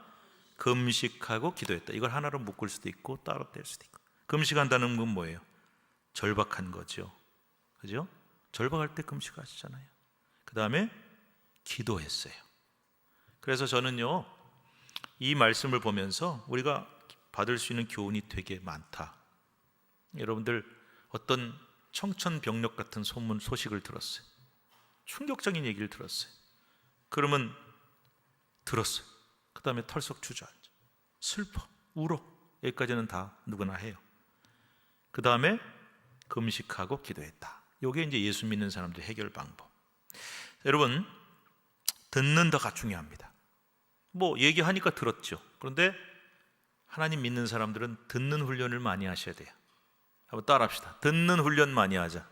금식하고 기도했다. 이걸 하나로 묶을 수도 있고 따로 뗄 수도 있고. 금식한다는 건 뭐예요? 절박한 거죠. 그죠? 절박할 때 금식하시잖아요. 그 다음에 기도했어요. 그래서 저는요, 이 말씀을 보면서 우리가 받을 수 있는 교훈이 되게 많다. 여러분들 어떤 청천벽력 같은 소식을 들었어요. 충격적인 얘기를 들었어요. 그러면 들었어요. 그 다음에 털썩 주저앉아, 슬퍼, 울어. 여기까지는 다 누구나 해요. 그 다음에 금식하고 기도했다. 이게 이제 예수 믿는 사람들의 해결 방법. 여러분, 듣는다가 중요합니다. 뭐 얘기하니까 들었죠. 그런데 하나님 믿는 사람들은 듣는 훈련을 많이 하셔야 돼요. 한번 따라합시다. 듣는 훈련 많이 하자.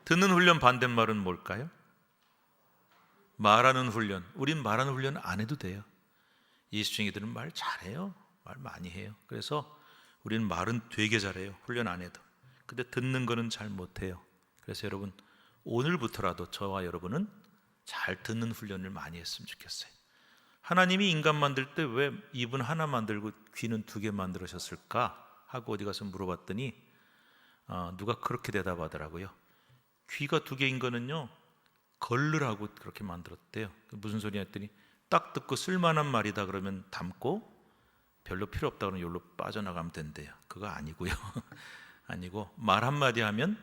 듣는 훈련 반대말은 뭘까요? 말하는 훈련. 우린 말하는 훈련 안 해도 돼요. 예수쟁이들은 말 잘해요. 말 많이 해요. 그래서 우리는 말은 되게 잘해요. 훈련 안 해도. 근데 듣는 거는 잘 못해요. 그래서 여러분, 오늘부터라도 저와 여러분은 잘 듣는 훈련을 많이 했으면 좋겠어요. 하나님이 인간 만들 때 왜 입은 하나 만들고 귀는 2개 만들으셨을까 하고 어디 가서 물어봤더니 누가 그렇게 대답하더라고요. 귀가 2개인 거는요, 걸르라고 그렇게 만들었대요. 무슨 소리 했더니 딱 듣고 쓸만한 말이다 그러면 담고 별로 필요 없다 그러면 여기로 빠져나가면 된대요. 그거 아니고요. 아니고 말 한마디 하면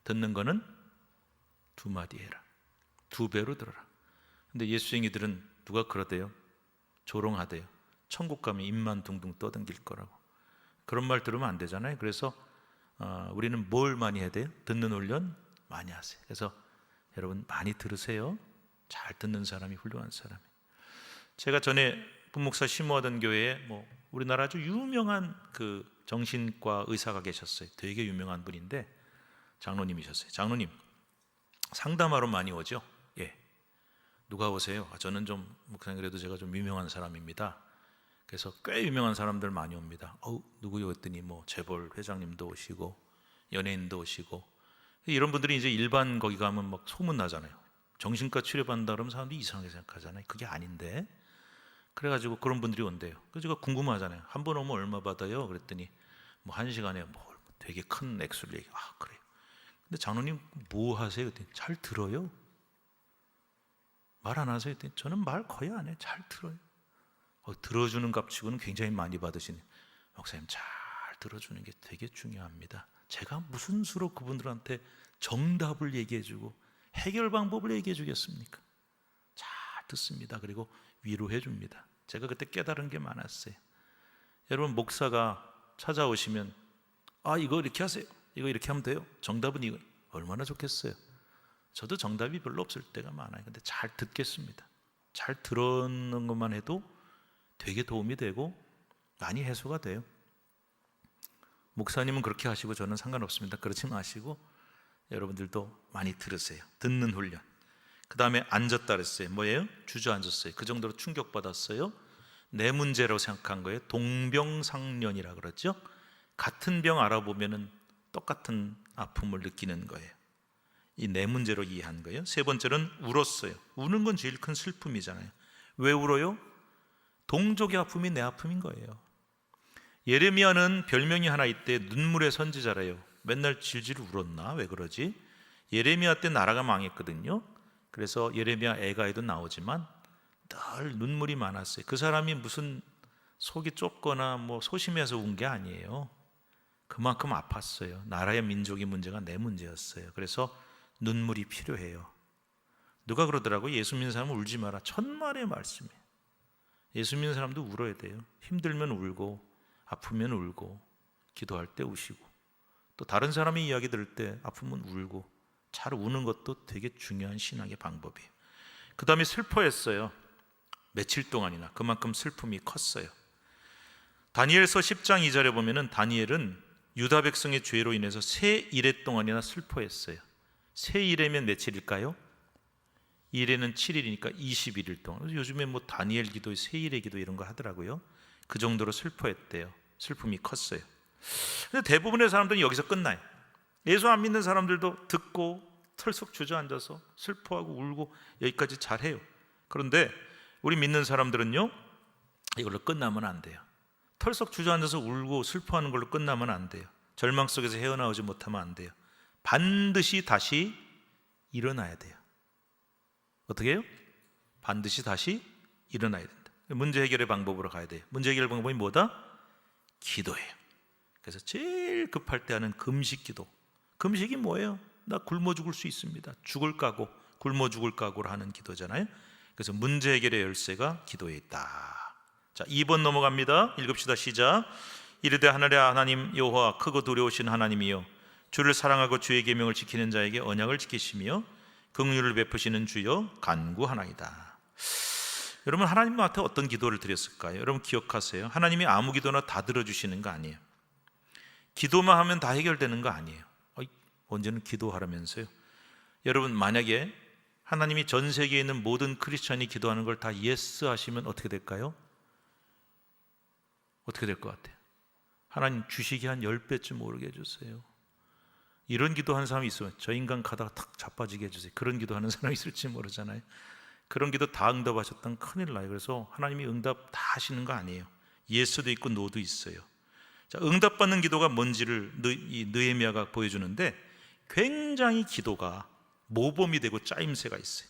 듣는 거는 2마디 해라. 2배로 들어라. 근데 예수쟁이들은 누가 그러대요? 조롱하대요. 천국 가면 입만 둥둥 떠댕길 거라고. 그런 말 들으면 안 되잖아요. 그래서 우리는 뭘 많이 해야 돼요? 듣는 훈련 많이 하세요. 그래서 여러분 많이 들으세요. 잘 듣는 사람이 훌륭한 사람이에요. 제가 전에 분목사 심호하던 교회에 우리나라 아주 유명한 그 정신과 의사가 계셨어요. 되게 유명한 분인데 장로님이셨어요. 장로님 상담하러 많이 오죠? 예. 누가 오세요? 저는 좀 목사님 그래도 제가 좀 유명한 사람입니다. 그래서 꽤 유명한 사람들 많이 옵니다. 누구요? 했더니 재벌 회장님도 오시고 연예인도 오시고 이런 분들이 이제 일반 거기 가면 막 소문 나잖아요. 정신과 치료받는다 그러면 사람들이 이상하게 생각하잖아요. 그게 아닌데. 그래가지고 그런 분들이 온대요. 그래서 제가 궁금하잖아요. 한 번 오면 얼마 받아요? 그랬더니 1시간에 되게 큰 액수를 얘기해요. 그래요. 근데 장로님 뭐 하세요? 그랬더니 잘 들어요. 말 안 하세요? 그랬더니 저는 말 거의 안 해요. 잘 들어요. 들어주는 값치고는 굉장히 많이 받으시네. 목사님 잘 들어주는 게 되게 중요합니다. 제가 무슨 수로 그분들한테 정답을 얘기해주고 해결 방법을 얘기해 주겠습니까? 잘 듣습니다. 그리고 위로해 줍니다. 제가 그때 깨달은 게 많았어요. 여러분 목사가 찾아오시면 이거 이렇게 하세요. 이거 이렇게 하면 돼요. 정답은 이거. 얼마나 좋겠어요. 저도 정답이 별로 없을 때가 많아요. 근데 잘 듣겠습니다. 잘 들었는 것만 해도 되게 도움이 되고 많이 해소가 돼요. 목사님은 그렇게 하시고 저는 상관없습니다. 그렇지 마시고 여러분들도 많이 들으세요. 듣는 훈련. 그 다음에 앉았다 그랬어요. 뭐예요? 주저앉았어요. 그 정도로 충격받았어요. 내 문제라고 생각한 거예요. 동병상련이라 그러죠. 같은 병 알아보면은 똑같은 아픔을 느끼는 거예요. 이 내 문제로 이해한 거예요. 세 번째는 울었어요. 우는 건 제일 큰 슬픔이잖아요. 왜 울어요? 동족의 아픔이 내 아픔인 거예요. 예레미야는 별명이 하나 있대. 눈물의 선지자래요. 맨날 질질 울었나? 왜 그러지? 예레미야 때 나라가 망했거든요. 그래서 예레미야 애가에도 나오지만 늘 눈물이 많았어요. 그 사람이 무슨 속이 좁거나 소심해서 운 게 아니에요. 그만큼 아팠어요. 나라의 민족의 문제가 내 문제였어요. 그래서 눈물이 필요해요. 누가 그러더라고요. 예수 믿는 사람은 울지 마라. 천만의 말씀이에요. 예수 믿는 사람도 울어야 돼요. 힘들면 울고 아프면 울고 기도할 때 우시고 또 다른 사람의 이야기 들을 때 아프면 울고 잘 우는 것도 되게 중요한 신앙의 방법이에요. 그 다음에 슬퍼했어요. 며칠 동안이나. 그만큼 슬픔이 컸어요. 다니엘서 10장 2절에 보면은 다니엘은 유다 백성의 죄로 인해서 세 일해 동안이나 슬퍼했어요. 세 일해면 며칠일까요? 1회는 7일이니까 21일 동안. 요즘에 다니엘 기도, 세 일의 기도 이런 거 하더라고요. 그 정도로 슬퍼했대요. 슬픔이 컸어요. 근데 대부분의 사람들은 여기서 끝나요. 예수 안 믿는 사람들도 듣고 털썩 주저앉아서 슬퍼하고 울고 여기까지 잘해요. 그런데 우리 믿는 사람들은요, 이걸로 끝나면 안 돼요. 털썩 주저앉아서 울고 슬퍼하는 걸로 끝나면 안 돼요. 절망 속에서 헤어나오지 못하면 안 돼요. 반드시 다시 일어나야 돼요. 어떻게 해요? 반드시 다시 일어나야 된다. 문제 해결의 방법으로 가야 돼요. 문제 해결 방법이 뭐다? 기도예요. 그래서 제일 급할 때 하는 금식 기도. 금식이 뭐예요? 나 굶어 죽을 수 있습니다. 죽을 각오, 굶어 죽을 각오를 하는 기도잖아요. 그래서 문제 해결의 열쇠가 기도에 있다. 자, 2번 넘어갑니다. 읽읍시다. 시작. 이르되 하늘의 하나님 여호와 크고 두려우신 하나님이여, 주를 사랑하고 주의 계명을 지키는 자에게 언약을 지키시며 긍휼을 베푸시는 주여 간구하나이다. 여러분, 하나님한테 어떤 기도를 드렸을까요? 여러분 기억하세요. 하나님이 아무 기도나 다 들어주시는 거 아니에요. 기도만 하면 다 해결되는 거 아니에요. 언제는 기도하라면서요. 여러분, 만약에 하나님이 전 세계에 있는 모든 크리스찬이 기도하는 걸 다 예스 하시면 어떻게 될까요? 어떻게 될 것 같아요? 하나님 주시기 한 10배쯤 오르게 해주세요. 이런 기도하는 사람이 있으면 저 인간 가다가 탁 자빠지게 해주세요. 그런 기도하는 사람이 있을지 모르잖아요. 그런 기도 다 응답하셨다면 큰일 나요. 그래서 하나님이 응답 다 하시는 거 아니에요. 예스도 있고 노도 있어요. 자, 응답받는 기도가 뭔지를 느헤미야가 보여주는데 굉장히 기도가 모범이 되고 짜임새가 있어요.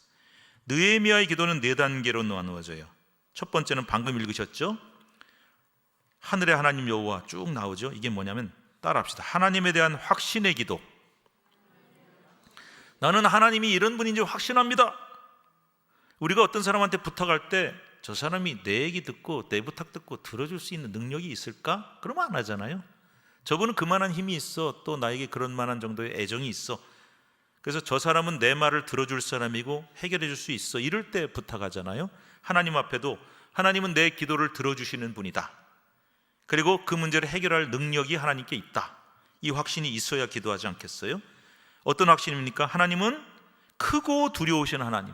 느헤미야의 기도는 4단계로 나누어져요. 첫 번째는 방금 읽으셨죠? 하늘의 하나님 여호와 쭉 나오죠. 이게 뭐냐면 따라합시다. 하나님에 대한 확신의 기도. 나는 하나님이 이런 분인지 확신합니다. 우리가 어떤 사람한테 부탁할 때 저 사람이 내 얘기 듣고 내 부탁 듣고 들어줄 수 있는 능력이 있을까? 그러면 안 하잖아요. 저분은 그만한 힘이 있어. 또 나에게 그런 만한 정도의 애정이 있어. 그래서 저 사람은 내 말을 들어줄 사람이고 해결해 줄 수 있어. 이럴 때 부탁하잖아요. 하나님 앞에도 하나님은 내 기도를 들어주시는 분이다. 그리고 그 문제를 해결할 능력이 하나님께 있다. 이 확신이 있어야 기도하지 않겠어요? 어떤 확신입니까? 하나님은 크고 두려우신 하나님,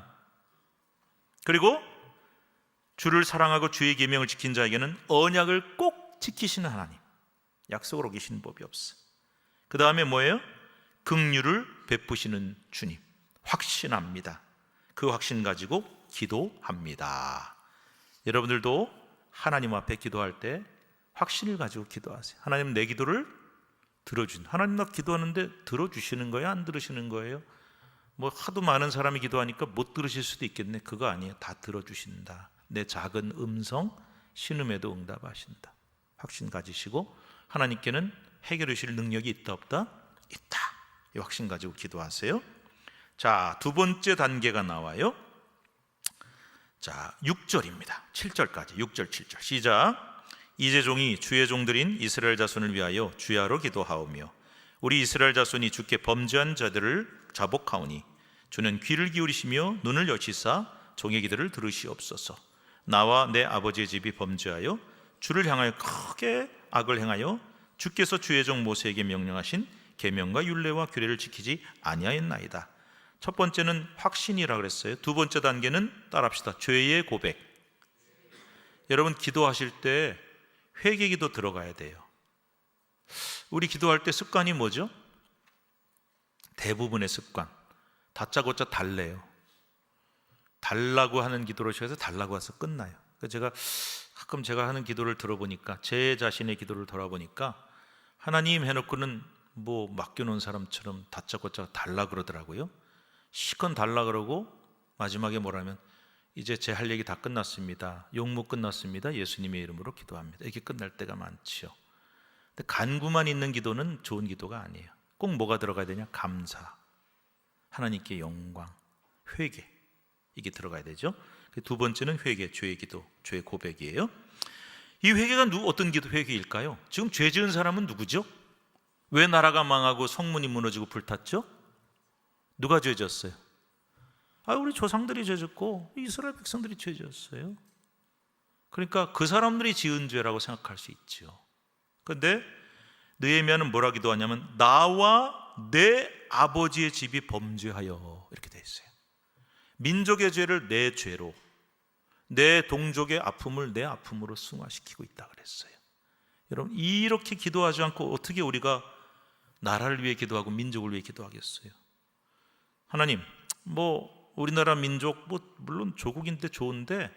그리고 주를 사랑하고 주의 계명을 지킨 자에게는 언약을 꼭 지키시는 하나님. 약속을 어기시는 법이 없어요. 그 다음에 뭐예요? 긍휼을 베푸시는 주님. 확신합니다. 그 확신 가지고 기도합니다. 여러분들도 하나님 앞에 기도할 때 확신을 가지고 기도하세요. 하나님 내 기도를 들어준. 하나님 나 기도하는데 들어주시는 거예요? 안 들으시는 거예요? 하도 많은 사람이 기도하니까 못 들으실 수도 있겠네. 그거 아니에요. 다 들어주신다. 내 작은 음성 신음에도 응답하신다. 확신 가지시고 하나님께는 해결해 주실 능력이 있다 없다? 있다. 이 확신 가지고 기도하세요. 자, 두 번째 단계가 나와요. 자, 6절입니다. 7절까지. 6절 7절 시작. 이제 종이 주의 종들인 이스라엘 자손을 위하여 주야로 기도하오며 우리 이스라엘 자손이 주께 범죄한 자들을 자복하오니 주는 귀를 기울이시며 눈을 여시사 종의 기도를 들으시옵소서. 나와 내 아버지의 집이 범죄하여 주를 향하여 크게 악을 행하여 주께서 주의 종 모세에게 명령하신 계명과 율례와 규례를 지키지 아니하였나이다. 첫 번째는 확신이라 그랬어요. 두 번째 단계는 따라합시다. 죄의 고백. 여러분 기도하실 때 회개기도 들어가야 돼요. 우리 기도할 때 습관이 뭐죠? 대부분의 습관 다짜고짜 달래요. 달라고 하는 기도로 시작해서 달라고 해서 끝나요. 그래서 제가 가끔 제가 하는 기도를 들어보니까, 제 자신의 기도를 돌아보니까 하나님 해놓고는 뭐 맡겨놓은 사람처럼 다짜고짜 달라 그러더라고요. 시컨 달라 그러고 마지막에 뭐라면 이제 제 할 얘기 다 끝났습니다, 용무 끝났습니다, 예수님의 이름으로 기도합니다, 이렇게 끝날 때가 많지요. 근데 간구만 있는 기도는 좋은 기도가 아니에요. 꼭 뭐가 들어가야 되냐? 감사, 하나님께 영광, 회개, 이게 들어가야 되죠. 두 번째는 회개, 죄의 기도, 죄의 고백이에요. 이 회개가 어떤 기도 회개일까요? 지금 죄 지은 사람은 누구죠? 왜 나라가 망하고 성문이 무너지고 불탔죠? 누가 죄 지었어요? 우리 조상들이 죄 짓고 이스라엘 백성들이 죄 지었어요. 그러니까 그 사람들이 지은 죄라고 생각할 수 있죠. 그런데 느헤미야는 뭐라 기도하냐면 나와 내 아버지의 집이 범죄하여, 이렇게 돼 있어요. 민족의 죄를 내 죄로, 내 동족의 아픔을 내 아픔으로 승화시키고 있다 그랬어요. 여러분, 이렇게 기도하지 않고 어떻게 우리가 나라를 위해 기도하고 민족을 위해 기도하겠어요? 하나님, 우리나라 민족 물론 조국인데 좋은데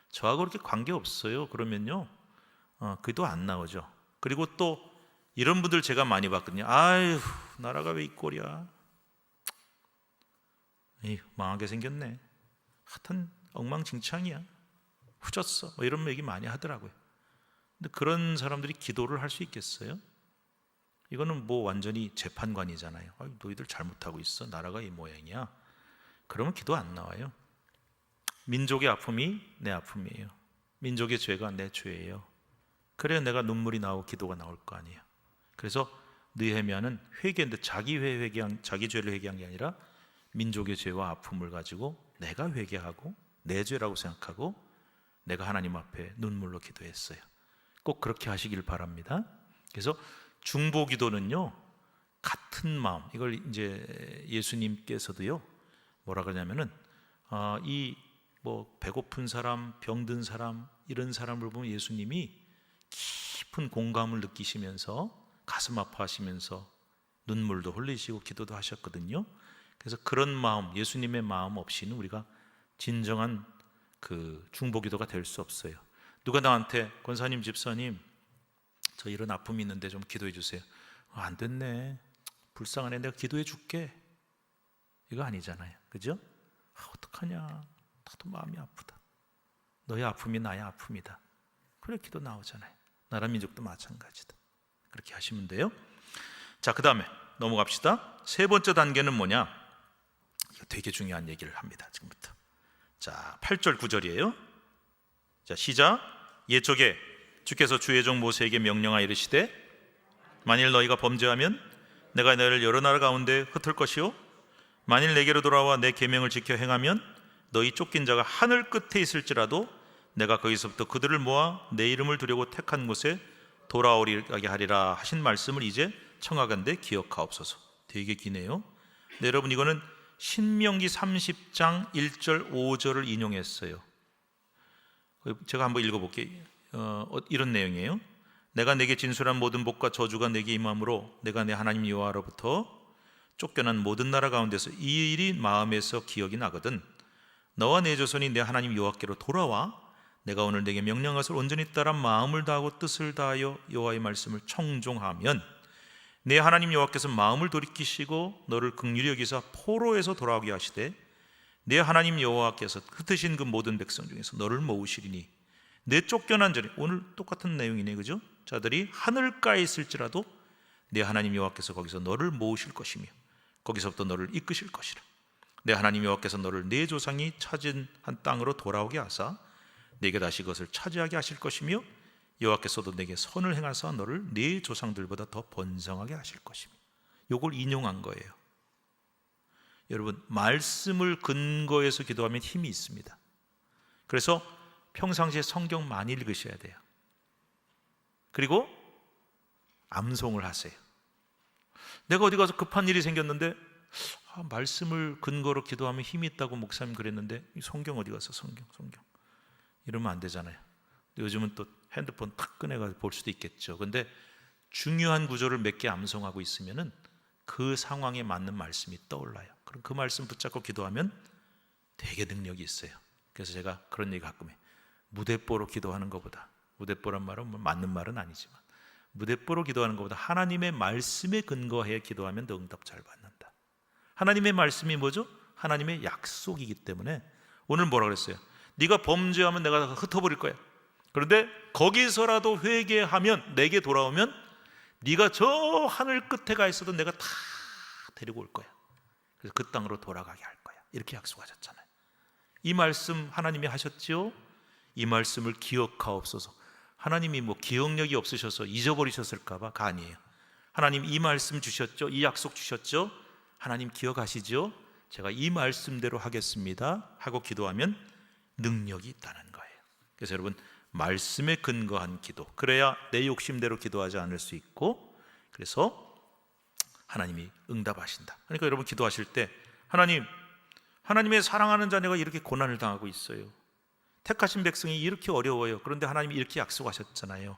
저하고 그렇게 관계없어요. 그러면요 기도 안 나오죠. 그리고 또 이런 분들 제가 많이 봤거든요. 아유, 나라가 왜 이 꼴이야, 망하게 생겼네, 하여튼 엉망진창이야, 후졌어, 이런 얘기 많이 하더라고요. 근데 그런 사람들이 기도를 할 수 있겠어요? 이거는 완전히 재판관이잖아요. 너희들 잘못하고 있어, 나라가 이 모양이야. 그러면 기도 안 나와요. 민족의 아픔이 내 아픔이에요. 민족의 죄가 내 죄예요. 그래야 내가 눈물이 나오고 기도가 나올 거 아니에요. 그래서 느헤미야는 회개인데 자기 죄를 회개한 게 아니라 민족의 죄와 아픔을 가지고 내가 회개하고 내 죄라고 생각하고 내가 하나님 앞에 눈물로 기도했어요. 꼭 그렇게 하시길 바랍니다. 그래서 중보 기도는요, 같은 마음, 이걸 이제 예수님께서도요 뭐라 그러냐면은 배고픈 사람, 병든 사람, 이런 사람을 보면 예수님이 깊은 공감을 느끼시면서 가슴 아파하시면서 눈물도 흘리시고 기도도 하셨거든요. 그래서 그런 마음, 예수님의 마음 없이는 우리가 진정한 그 중보기도가 될 수 없어요. 누가 나한테 권사님, 집사님, 저 이런 아픔이 있는데 좀 기도해 주세요. 안 됐네, 불쌍하네, 내가 기도해 줄게, 이거 아니잖아요. 그죠? 어떡하냐, 나도 마음이 아프다, 너의 아픔이 나의 아픔이다, 그래 기도 나오잖아요. 나라 민족도 마찬가지다. 그렇게 하시면 돼요. 자, 그 다음에 넘어갑시다. 세 번째 단계는 뭐냐? 이거 되게 중요한 얘기를 합니다. 지금부터. 자, 8절 9절이에요. 자, 시작. 옛적에 주께서 주의 종 모세에게 명령하여 이르시되 만일 너희가 범죄하면 내가 너희를 여러 나라 가운데 흩을 것이요 만일 내게로 돌아와 내 계명을 지켜 행하면 너희 쫓긴 자가 하늘 끝에 있을지라도 내가 거기서부터 그들을 모아 내 이름을 두려고 택한 곳에 돌아오리게 하리라 하신 말씀을 이제 청하건대 기억하옵소서. 되게 기네요. 네, 여러분, 이거는 신명기 30장 1절 5절을 인용했어요. 제가 한번 읽어볼게요. 이런 내용이에요. 내가 내게 진술한 모든 복과 저주가 내게 임함으로 내가 내 하나님 여호와로부터 쫓겨난 모든 나라 가운데서 이 일이 마음에서 기억이 나거든 너와 내 조선이 내 하나님 여호와께로 돌아와 내가 오늘 내게 명령한 것을 온전히 따라 마음을 다하고 뜻을 다하여 여호와의 말씀을 청종하면 내 하나님 여호와께서 마음을 돌이키시고 너를 긍휼히 여기사 포로에서 돌아오게 하시되 내 하나님 여호와께서 흩으신 그 모든 백성 중에서 너를 모으시리니 내 쫓겨난 자리, 오늘 똑같은 내용이네, 그죠? 자들이 하늘가에 있을지라도 내 하나님 여호와께서 거기서 너를 모으실 것이며 거기서부터 너를 이끄실 것이라. 내 하나님 여호와께서 너를 내 조상이 찾은 한 땅으로 돌아오게 하사 내게 다시 그것을 차지하게 하실 것이며 여호와께서도 내게 선을 행하사 너를 네 조상들보다 더 번성하게 하실 것이며. 요걸 인용한 거예요. 여러분, 말씀을 근거해서 기도하면 힘이 있습니다. 그래서 평상시에 성경 많이 읽으셔야 돼요. 그리고 암송을 하세요. 내가 어디 가서 급한 일이 생겼는데 말씀을 근거로 기도하면 힘이 있다고 목사님 그랬는데 이 성경 어디 가서 성경 이러면 안 되잖아요. 요즘은 또 핸드폰 탁 꺼내가지고 볼 수도 있겠죠. 근데 중요한 구절을 몇 개 암송하고 있으면은 그 상황에 맞는 말씀이 떠올라요. 그럼 그 말씀 붙잡고 기도하면 되게 능력이 있어요. 그래서 제가 그런 얘기 가끔 해요. 무대뽀로 기도하는 것보다, 무대뽀란 말은 뭐 맞는 말은 아니지만, 무대뽀로 기도하는 것보다 하나님의 말씀에 근거해 기도하면 더 응답 잘 받는다. 하나님의 말씀이 뭐죠? 하나님의 약속이기 때문에 오늘 뭐라 그랬어요? 네가 범죄하면 내가 다 흩어버릴 거야. 그런데 거기서라도 회개하면, 내게 돌아오면 네가 저 하늘 끝에 가 있어도 내가 다 데리고 올 거야. 그래서 그 땅으로 돌아가게 할 거야. 이렇게 약속하셨잖아요. 이 말씀 하나님이 하셨지요? 이 말씀을 기억하옵소서. 하나님이 뭐 기억력이 없으셔서 잊어버리셨을까봐가 아니에요. 하나님 이 말씀 주셨죠? 이 약속 주셨죠? 하나님 기억하시죠? 제가 이 말씀대로 하겠습니다 하고 기도하면 능력이 있다는 거예요. 그래서 여러분, 말씀에 근거한 기도, 그래야 내 욕심대로 기도하지 않을 수 있고, 그래서 하나님이 응답하신다. 그러니까 여러분 기도하실 때, 하나님의 사랑하는 자녀가 이렇게 고난을 당하고 있어요. 택하신 백성이 이렇게 어려워요. 그런데 하나님이 이렇게 약속하셨잖아요.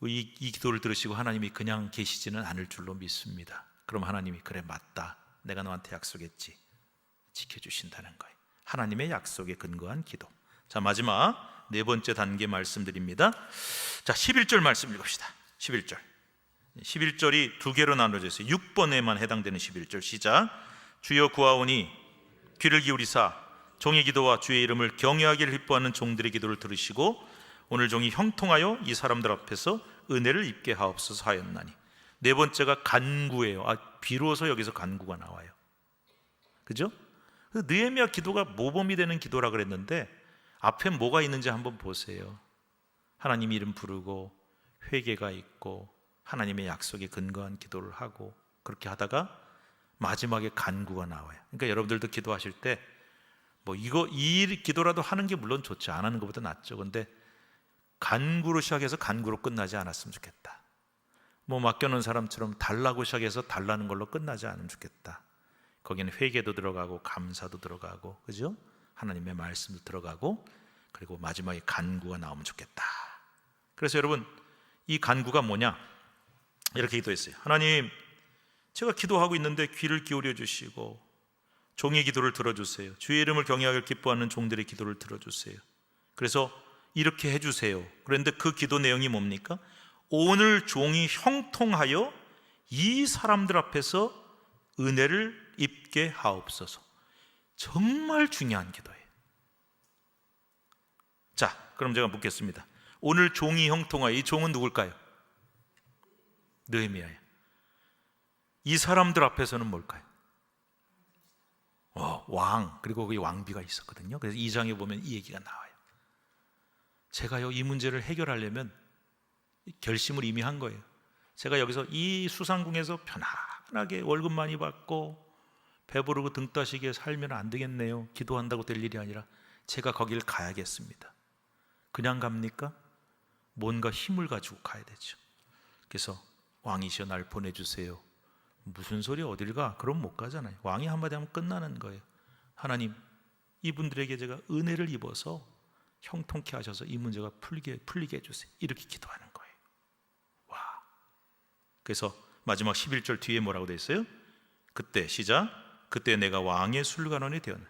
이 기도를 들으시고 하나님이 그냥 계시지는 않을 줄로 믿습니다. 그럼 하나님이 그래 맞다, 내가 너한테 약속했지, 지켜주신다는 거예요. 하나님의 약속에 근거한 기도. 자, 마지막 네 번째 단계 말씀드립니다. 자, 11절 말씀 읽읍시다. 11절이 두 개로 나눠져 있어요. 6번에만 해당되는 11절 시작. 주여 구하오니 귀를 기울이사 종의 기도와 주의 이름을 경외하기를 기뻐하는 종들의 기도를 들으시고 오늘 종이 형통하여 이 사람들 앞에서 은혜를 입게 하옵소서 하였나니. 네 번째가 간구예요. 비로소 여기서 간구가 나와요. 그죠? 느헤미야 기도가 모범이 되는 기도라 그랬는데 앞에 뭐가 있는지 한번 보세요. 하나님 이름 부르고 회개가 있고 하나님의 약속에 근거한 기도를 하고, 그렇게 하다가 마지막에 간구가 나와요. 그러니까 여러분들도 기도하실 때 뭐 이 기도라도 하는 게 물론 좋지, 안 하는 것보다 낫죠. 근데 간구로 시작해서 간구로 끝나지 않았으면 좋겠다. 뭐 맡겨놓은 사람처럼 달라고 시작해서 달라는 걸로 끝나지 않으면 좋겠다. 거기는 회개도 들어가고 감사도 들어가고, 그죠? 하나님의 말씀도 들어가고, 그리고 마지막에 간구가 나오면 좋겠다. 그래서 여러분, 이 간구가 뭐냐? 이렇게 기도했어요. 하나님, 제가 기도하고 있는데 귀를 기울여 주시고 종의 기도를 들어주세요. 주의 이름을 경외하기를 기뻐하는 종들의 기도를 들어주세요. 그래서 이렇게 해주세요. 그런데 그 기도 내용이 뭡니까? 오늘 종이 형통하여 이 사람들 앞에서 은혜를 입게 하옵소서. 정말 중요한 기도예요. 자, 그럼 제가 묻겠습니다. 오늘 종이 형통하여, 이 종은 누굴까요? 느헤미야예요. 이 사람들 앞에서는 뭘까요? 왕, 그리고 거기 왕비가 있었거든요. 그래서 2장에 보면 이 얘기가 나와요. 제가요, 이 문제를 해결하려면 결심을 이미 한 거예요. 제가 여기서 이 수상궁에서 편안하게 월급 많이 받고 배부르고 등 따시게 살면 안 되겠네요. 기도한다고 될 일이 아니라 제가 거길 가야겠습니다. 그냥 갑니까? 뭔가 힘을 가지고 가야 되죠. 그래서 왕이시여 날 보내주세요. 무슨 소리, 어딜 가? 그럼 못 가잖아요. 왕이 한마디 하면 끝나는 거예요. 하나님, 이분들에게 제가 은혜를 입어서 형통케 하셔서 이 문제가 풀리게 해주세요. 이렇게 기도하는 거예요. 와. 그래서 마지막 11절 뒤에 뭐라고 되어 있어요? 그때 시작. 그때 내가 왕의 술관원이 되었네.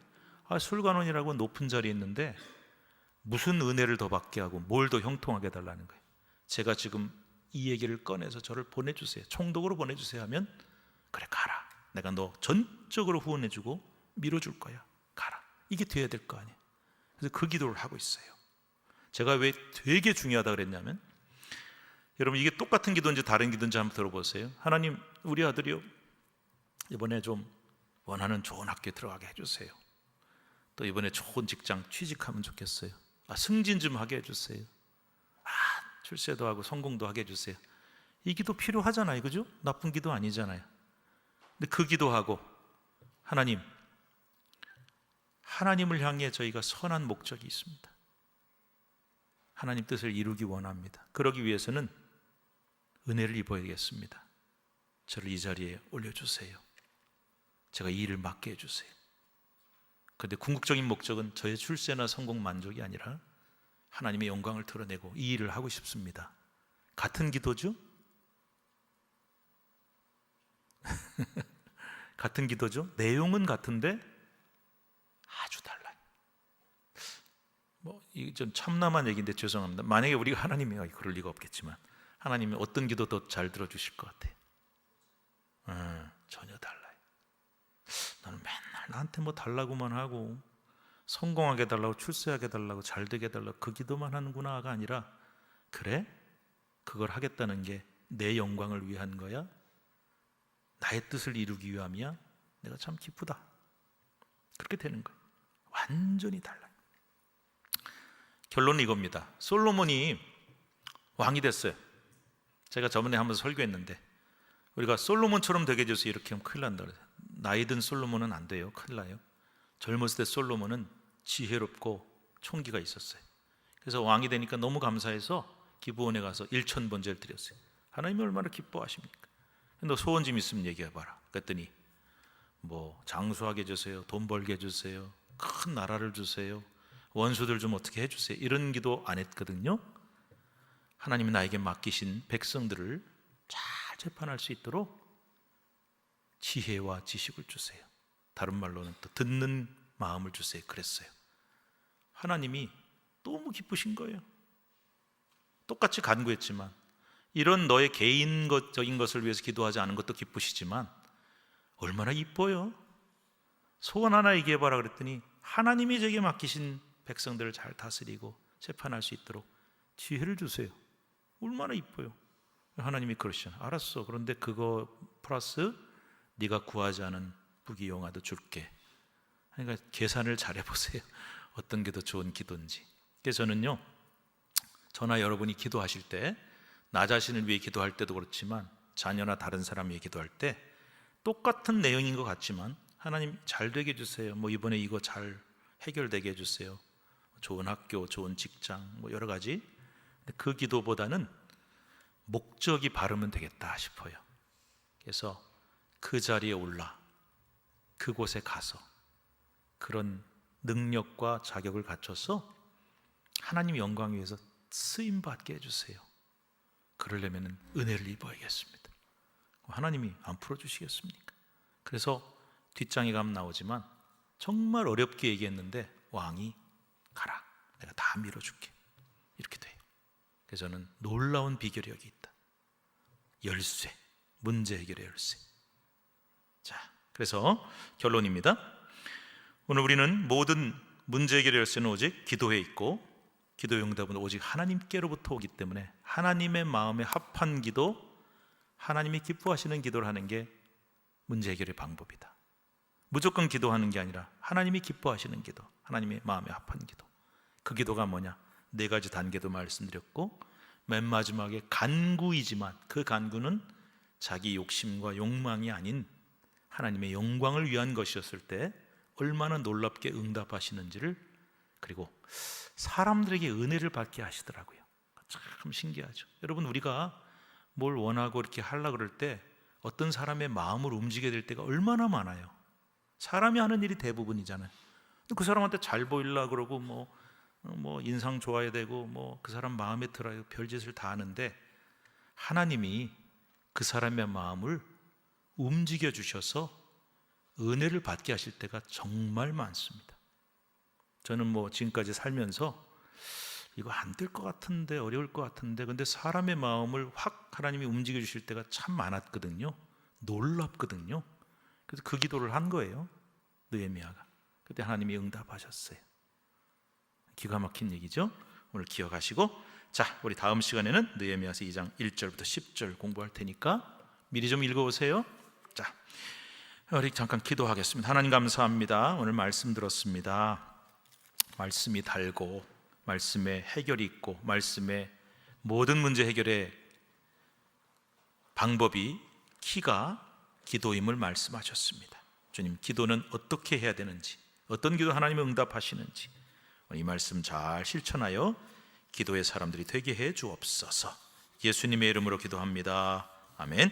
술관원이라고 높은 자리에 있는데 무슨 은혜를 더 받게 하고 뭘 더 형통하게 해달라는 거예요. 제가 지금 이 얘기를 꺼내서 저를 보내주세요, 총독으로 보내주세요 하면, 그래 가라, 내가 너 전적으로 후원해주고 밀어줄 거야, 가라. 이게 돼야 될 거 아니에요. 그래서 그 기도를 하고 있어요. 제가 왜 되게 중요하다 그랬냐면, 여러분 이게 똑같은 기도인지 다른 기도인지 한번 들어보세요. 하나님, 우리 아들이요 이번에 좀 원하는 좋은 학교에 들어가게 해주세요. 또 이번에 좋은 직장 취직하면 좋겠어요. 승진 좀 하게 해주세요. 출세도 하고 성공도 하게 해주세요. 이 기도 필요하잖아요, 그죠? 나쁜 기도 아니잖아요. 근데 그 기도하고 하나님을 향해 저희가 선한 목적이 있습니다. 하나님 뜻을 이루기 원합니다. 그러기 위해서는 은혜를 입어야겠습니다. 저를 이 자리에 올려주세요. 제가 이 일을 맡게 해주세요. 그런데 궁극적인 목적은 저의 출세나 성공 만족이 아니라 하나님의 영광을 드러내고 이 일을 하고 싶습니다. 같은 기도죠? 같은 기도죠? 내용은 같은데 아주 달라요. 이게 좀 참남한 얘기인데 죄송합니다. 만약에 우리가 하나님이 그럴 리가 없겠지만 하나님이 어떤 기도 더 잘 들어주실 것 같아요? 전혀 달라요. 나는 맨날 나한테 뭐 달라고만 하고 성공하게 달라고, 출세하게 달라고, 잘 되게 달라고 그 기도만 하는구나가 아니라, 그래? 그걸 하겠다는 게 내 영광을 위한 거야? 나의 뜻을 이루기 위함이야? 내가 참 기쁘다. 그렇게 되는 거예요. 완전히 달라요. 결론은 이겁니다. 솔로몬이 왕이 됐어요. 제가 저번에 한번 설교했는데, 우리가 솔로몬처럼 되게 해줘서 이렇게 하면 큰일 난다 그래요. 나이 든 솔로몬은 안 돼요. 큰일 나요. 젊었을 때 솔로몬은 지혜롭고 총기가 있었어요. 그래서 왕이 되니까 너무 감사해서 기브온에 가서 1000번제를 드렸어요. 하나님이 얼마나 기뻐하십니까? 너 소원 좀 있으면 얘기해봐라. 그랬더니 뭐 장수하게 해주세요, 돈 벌게 해주세요, 큰 나라를 주세요, 원수들 좀 어떻게 해주세요, 이런 기도 안 했거든요. 하나님이 나에게 맡기신 백성들을 잘 재판할 수 있도록 지혜와 지식을 주세요. 다른 말로는 또 듣는 마음을 주세요. 그랬어요. 하나님이 너무 기쁘신 거예요. 똑같이 간구했지만, 이런 너의 개인적인 것을 위해서 기도하지 않은 것도 기쁘시지만 얼마나 이뻐요. 소원 하나 얘기해봐라 그랬더니 하나님이 제게 맡기신 백성들을 잘 다스리고 재판할 수 있도록 지혜를 주세요. 얼마나 이뻐요. 하나님이 그러시잖아요. 알았어. 그런데 그거 플러스 네가 구하지 않은 부귀영화도 줄게. 그러니까 계산을 잘 해보세요. 어떤 게 더 좋은 기도인지. 그래서 저는요, 저나 여러분이 기도하실 때, 나 자신을 위해 기도할 때도 그렇지만 자녀나 다른 사람 위해 기도할 때 똑같은 내용인 것 같지만, 하나님 잘 되게 해주세요, 뭐 이번에 이거 잘 해결되게 해주세요, 좋은 학교, 좋은 직장, 뭐 여러 가지. 그 기도보다는 목적이 바르면 되겠다 싶어요. 그래서 그 자리에 올라 그곳에 가서 그런 능력과 자격을 갖춰서 하나님 영광 위해서 쓰임받게 해주세요. 그러려면 은혜를 입어야겠습니다. 하나님이 안 풀어주시겠습니까? 그래서 뒷장에 가면 나오지만 정말 어렵게 얘기했는데 왕이 가라, 내가 다 밀어줄게, 이렇게 돼요. 그래서 저는 놀라운 비결이 여기 있다. 열쇠, 문제 해결의 열쇠. 자, 그래서 결론입니다. 오늘 우리는 모든 문제 해결의 열쇠는 오직 기도에 있고, 기도의 응답은 오직 하나님께로부터 오기 때문에 하나님의 마음에 합한 기도, 하나님이 기뻐하시는 기도를 하는 게 문제 해결의 방법이다. 무조건 기도하는 게 아니라 하나님이 기뻐하시는 기도, 하나님의 마음에 합한 기도. 그 기도가 뭐냐? 4가지 단계도 말씀드렸고, 맨 마지막에 간구이지만 그 간구는 자기 욕심과 욕망이 아닌 하나님의 영광을 위한 것이었을 때 얼마나 놀랍게 응답하시는지를, 그리고 사람들에게 은혜를 받게 하시더라고요. 참 신기하죠. 여러분, 우리가 뭘 원하고 이렇게 하려고 그럴 때 어떤 사람의 마음을 움직이게 될 때가 얼마나 많아요. 사람이 하는 일이 대부분이잖아요. 그 사람한테 잘 보이려고 그러고 뭐 인상 좋아야 되고 뭐 그 사람 마음에 들어요. 별짓을 다 하는데 하나님이 그 사람의 마음을 움직여 주셔서 은혜를 받게 하실 때가 정말 많습니다. 저는 뭐 지금까지 살면서 이거 안 될 것 같은데, 어려울 것 같은데, 근데 사람의 마음을 확 하나님이 움직여 주실 때가 참 많았거든요. 놀랍거든요. 그래서 그 기도를 한 거예요, 느헤미야가. 그때 하나님이 응답하셨어요. 기가 막힌 얘기죠. 오늘 기억하시고, 자, 우리 다음 시간에는 느헤미야서 2장 1절부터 10절 공부할 테니까 미리 좀 읽어보세요. 자, 우리 잠깐 기도하겠습니다. 하나님 감사합니다. 오늘 말씀 들었습니다. 말씀이 달고 말씀에 해결이 있고 말씀에 모든 문제 해결의 방법이, 키가 기도임을 말씀하셨습니다. 주님, 기도는 어떻게 해야 되는지, 어떤 기도 하나님이 응답하시는지 이 말씀 잘 실천하여 기도의 사람들이 되게 해 주옵소서. 예수님의 이름으로 기도합니다. 아멘.